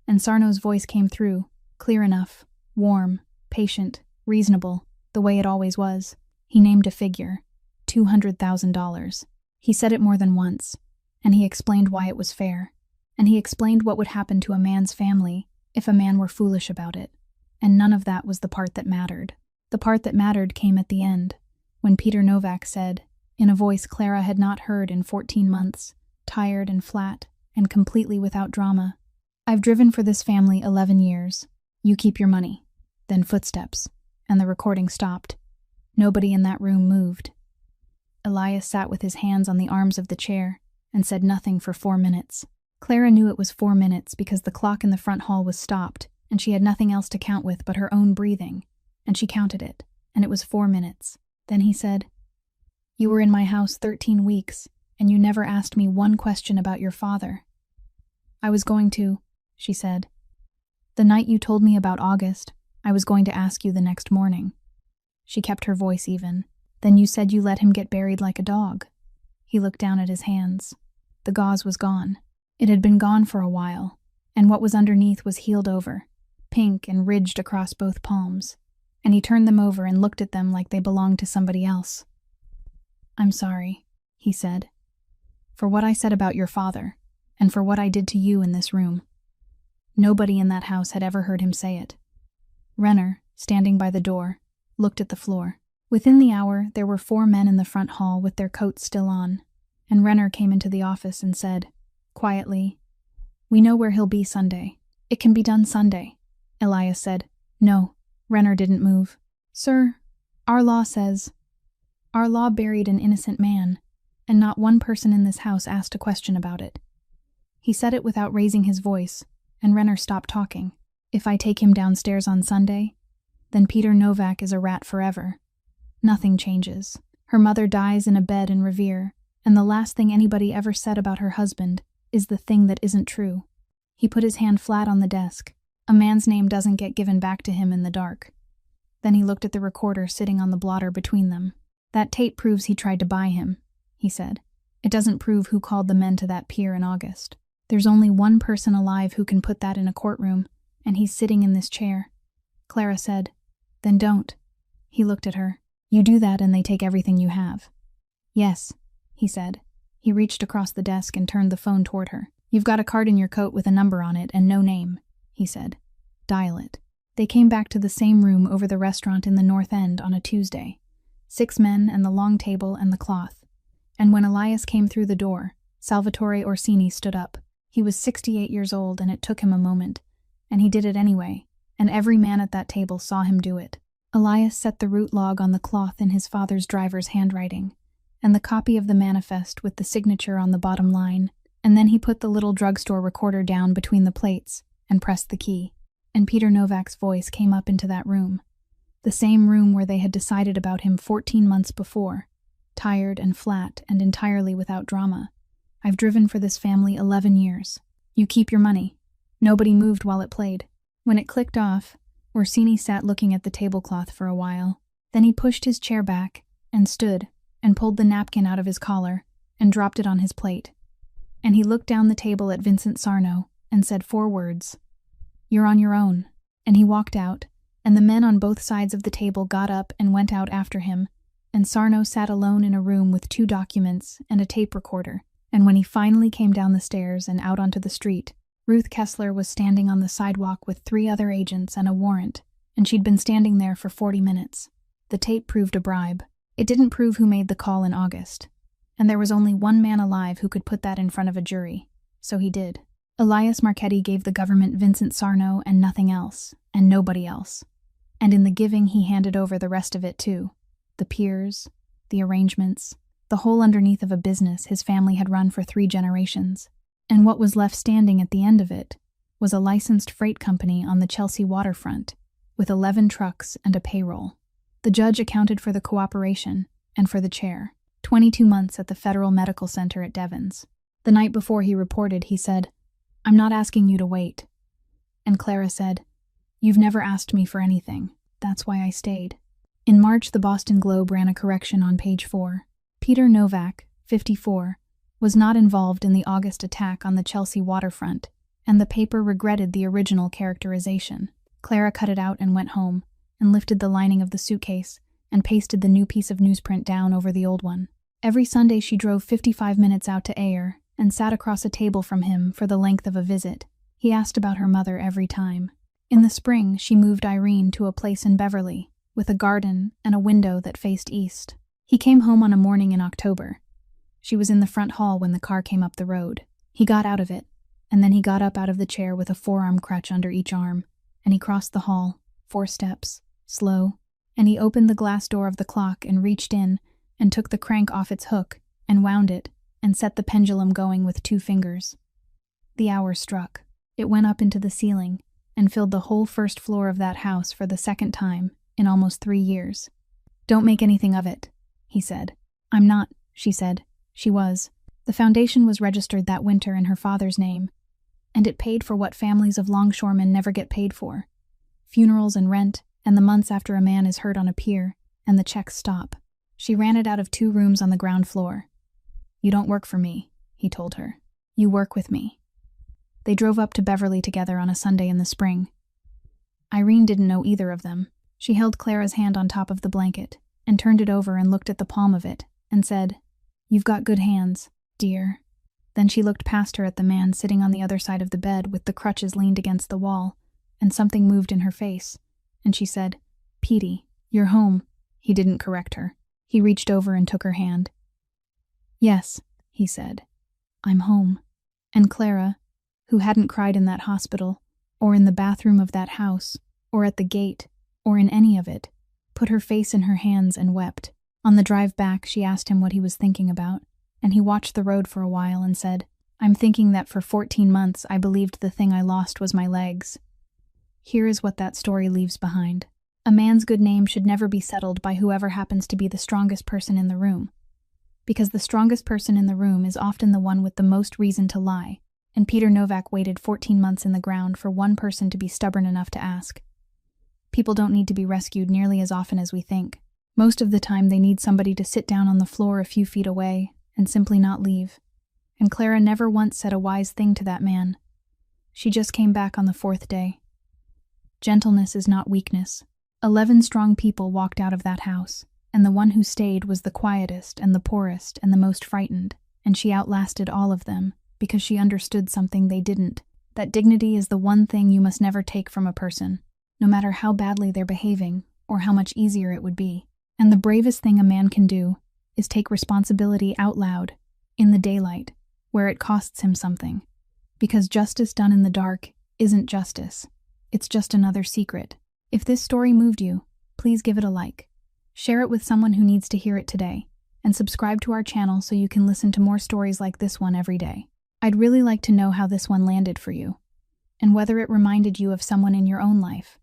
And Sarno's voice came through, clear enough, warm, patient, reasonable, the way it always was. He named a figure, $200,000. He said it more than once, and he explained why it was fair, and he explained what would happen to a man's family if a man were foolish about it. And none of that was the part that mattered. The part that mattered came at the end, when Peter Novak said, in a voice Clara had not heard in 14 months, tired and flat, and completely without drama, "I've driven for this family 11 years. You keep your money." Then footsteps, and the recording stopped. Nobody in that room moved. Elias sat with his hands on the arms of the chair and said nothing for 4 minutes. Clara knew it was 4 minutes because the clock in the front hall was stopped, and she had nothing else to count with but her own breathing, and she counted it, and it was 4 minutes. Then he said, "You were in my house 13 weeks, and you never asked me one question about your father." "I was going to," she said. "The night you told me about August, I was going to ask you the next morning." She kept her voice even. "Then you said you let him get buried like a dog." He looked down at his hands. The gauze was gone. It had been gone for a while, and what was underneath was healed over, pink and ridged across both palms, and he turned them over and looked at them like they belonged to somebody else. "I'm sorry," he said, "for what I said about your father, and for what I did to you in this room." Nobody in that house had ever heard him say it. Renner, standing by the door, looked at the floor. Within the hour, there were 4 men in the front hall with their coats still on, and Renner came into the office and said, quietly, "We know where he'll be Sunday. It can be done Sunday." Elias said, "No." Renner didn't move. "Sir, our law says..." "Our law buried an innocent man, and not one person in this house asked a question about it." He said it without raising his voice, and Renner stopped talking. "If I take him downstairs on Sunday, then Peter Novak is a rat forever. Nothing changes. Her mother dies in a bed in Revere, and the last thing anybody ever said about her husband is the thing that isn't true." He put his hand flat on the desk. "A man's name doesn't get given back to him in the dark." Then he looked at the recorder sitting on the blotter between them. "That tape proves he tried to buy him," he said. "It doesn't prove who called the men to that pier in August. There's only one person alive who can put that in a courtroom, and he's sitting in this chair." Clara said, "Then don't." He looked at her. "You do that and they take everything you have." "Yes," he said. He reached across the desk and turned the phone toward her. "You've got a card in your coat with a number on it and no name," he said. "Dial it." They came back to the same room over the restaurant in the North End on a Tuesday. 6 men and the long table and the cloth. And when Elias came through the door, Salvatore Orsini stood up. He was 68 years old, and it took him a moment. And he did it anyway, and every man at that table saw him do it. Elias set the root log on the cloth in his father's driver's handwriting, and the copy of the manifest with the signature on the bottom line, and then he put the little drugstore recorder down between the plates and pressed the key. And Peter Novak's voice came up into that room. The same room where they had decided about him 14 months before, tired and flat and entirely without drama. I've driven for this family 11 years. You keep your money. Nobody moved while it played. When it clicked off, Orsini sat looking at the tablecloth for a while. Then he pushed his chair back and stood and pulled the napkin out of his collar and dropped it on his plate. And he looked down the table at Vincent Sarno and said 4 words. You're on your own. And he walked out, and the men on both sides of the table got up and went out after him, and Sarno sat alone in a room with 2 documents and a tape recorder. And when he finally came down the stairs and out onto the street, Ruth Kessler was standing on the sidewalk with 3 other agents and a warrant, and she'd been standing there for 40 minutes. The tape proved a bribe. It didn't prove who made the call in August, and there was only one man alive who could put that in front of a jury, so he did. Elias Marchetti gave the government Vincent Sarno and nothing else, and nobody else. And in the giving he handed over the rest of it too. The piers, the arrangements, the whole underneath of a business his family had run for 3 generations. And what was left standing at the end of it was a licensed freight company on the Chelsea waterfront, with 11 trucks and a payroll. The judge accounted for the cooperation and for the chair. 22 months at the Federal Medical Center at Devon's. The night before he reported, he said, I'm not asking you to wait. And Clara said, You've never asked me for anything. That's why I stayed. In March, the Boston Globe ran a correction on page 4. Peter Novak, 54, was not involved in the August attack on the Chelsea waterfront, and the paper regretted the original characterization. Clara cut it out and went home, and lifted the lining of the suitcase, and pasted the new piece of newsprint down over the old one. Every Sunday she drove 55 minutes out to Ayer, and sat across a table from him for the length of a visit. He asked about her mother every time. In the spring, she moved Irene to a place in Beverly, with a garden and a window that faced east. He came home on a morning in October. She was in the front hall when the car came up the road. He got out of it, and then he got up out of the chair with a forearm crutch under each arm, and he crossed the hall, 4 steps, slow, and he opened the glass door of the clock and reached in and took the crank off its hook and wound it and set the pendulum going with 2 fingers. The hour struck. It went up into the ceiling and filled the whole first floor of that house for the second time in almost 3 years. Don't make anything of it, he said. I'm not, she said. She was. The foundation was registered that winter in her father's name, and it paid for what families of longshoremen never get paid for. Funerals and rent, and the months after a man is hurt on a pier, and the checks stop. She ran it out of 2 rooms on the ground floor. You don't work for me, he told her. You work with me. They drove up to Beverly together on a Sunday in the spring. Irene didn't know either of them. She held Clara's hand on top of the blanket, and turned it over and looked at the palm of it, and said, You've got good hands, dear. Then she looked past her at the man sitting on the other side of the bed with the crutches leaned against the wall, and something moved in her face, and she said, Petey, you're home. He didn't correct her. He reached over and took her hand. Yes, he said, I'm home. And Clara, who hadn't cried in that hospital, or in the bathroom of that house, or at the gate, or in any of it, put her face in her hands and wept. On the drive back, she asked him what he was thinking about, and he watched the road for a while and said, I'm thinking that for 14 months I believed the thing I lost was my legs. Here is what that story leaves behind. A man's good name should never be settled by whoever happens to be the strongest person in the room, because the strongest person in the room is often the one with the most reason to lie, and Peter Novak waited 14 months in the ground for one person to be stubborn enough to ask. People don't need to be rescued nearly as often as we think. Most of the time they need somebody to sit down on the floor a few feet away and simply not leave. And Clara never once said a wise thing to that man. She just came back on the 4th day. Gentleness is not weakness. 11 strong people walked out of that house, and the one who stayed was the quietest and the poorest and the most frightened, and she outlasted all of them because she understood something they didn't, that dignity is the one thing you must never take from a person, no matter how badly they're behaving or how much easier it would be. And the bravest thing a man can do is take responsibility out loud, in the daylight, where it costs him something, Because justice done in the dark isn't justice. It's just another secret. If this story moved you, please give it a like. Share it with someone who needs to hear it today, and subscribe to our channel so you can listen to more stories like this one every day. I'd really like to know how this one landed for you, and whether it reminded you of someone in your own life,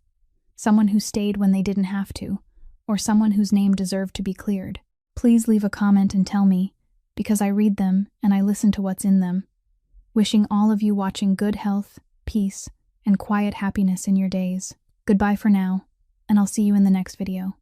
someone who stayed when they didn't have to, or someone whose name deserved to be cleared. Please leave a comment and tell me, because I read them and I listen to what's in them. Wishing all of you watching good health, peace, and quiet happiness in your days. Goodbye for now, and I'll see you in the next video.